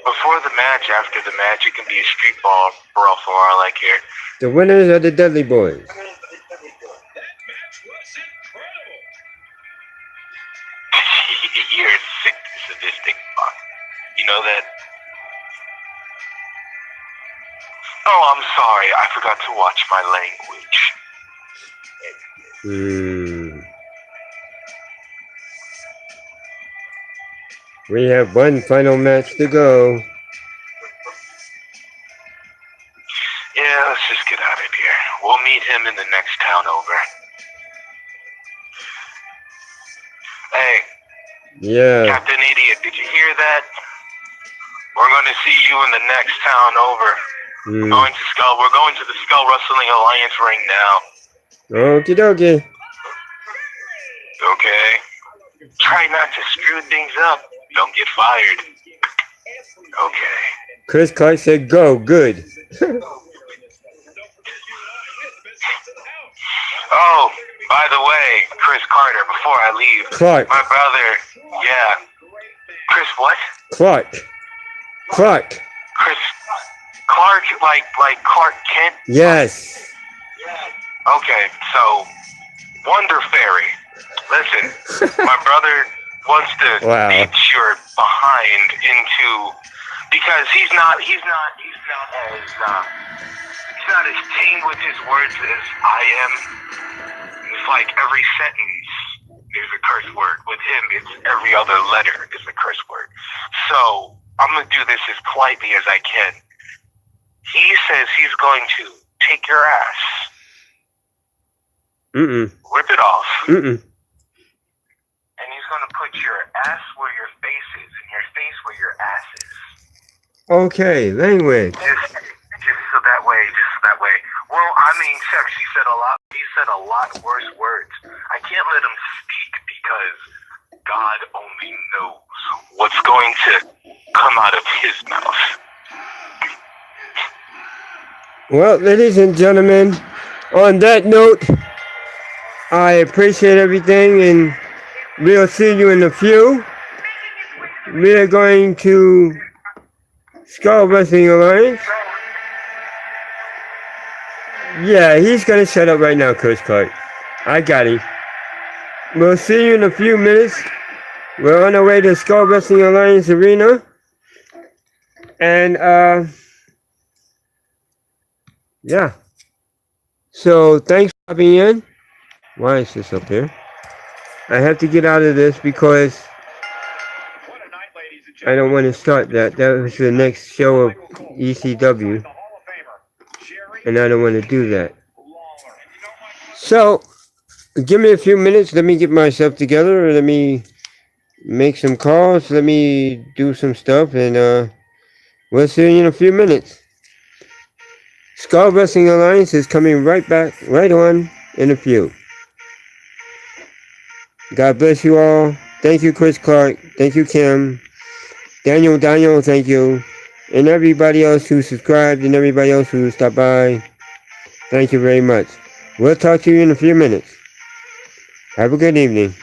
Before the match, after the match, it can be a street ball brawl for all I care. The winners are the Dudley Boys. You're a sick, sadistic fuck. You know that? Oh, I'm sorry. I forgot to watch my language. We have one final match to go. Yeah, let's just get out of here. We'll meet him in the next town over. Hey. Yeah. Captain Idiot, did you hear that? We're going to see you in the next town over. We're going to the Skull Wrestling Alliance ring now. Okie dokie. Okay. Try not to screw things up. Don't get fired. Okay. Chris Clark said go. Good. Oh, by the way, Chris Carter, before I leave. Clark. My brother, yeah. Chris what? Clark. Chris Clark, like Clark Kent? Yes. Okay, so, Wonder Fairy. Listen, my brother wants to beat your behind into, because he's not as tame with his words as I am. It's like every sentence is a curse word. With him, it's every other letter is a curse word. So I'm going to do this as politely as I can. He says he's going to take your ass. Rip it off. And he's going to put your ass where your face is and your face where your ass is. Okay, language. Just so that way. Well, I mean, Chuck, he said a lot worse words. I can't let him speak because God only knows what's going to come out of his mouth. Well, ladies and gentlemen, on that note, I appreciate everything, and we'll see you in a few. We are going to Skull Wrestling Alliance. Yeah, he's going to shut up right now, Chris Clark. I got him. We'll see you in a few minutes. We're on our way to Skull Wrestling Alliance Arena. And yeah. So thanks for popping in. Why is this up here? I have to get out of this because What a night, ladies and I don't gentlemen. want to start that. That was the next show of ECW, The Hall of Famer, Jerry and I don't want to do that. Lawler. And you know what? So, give me a few minutes. Let me get myself together. Let me make some calls. Let me do some stuff, and we'll see you in a few minutes. Skull Wrestling Alliance is coming right back, right on in a few. God bless you all. Thank you, Chris Clark. Thank you, Kim. Daniel, thank you. And everybody else who subscribed and everybody else who stopped by. Thank you very much. We'll talk to you in a few minutes. Have a good evening.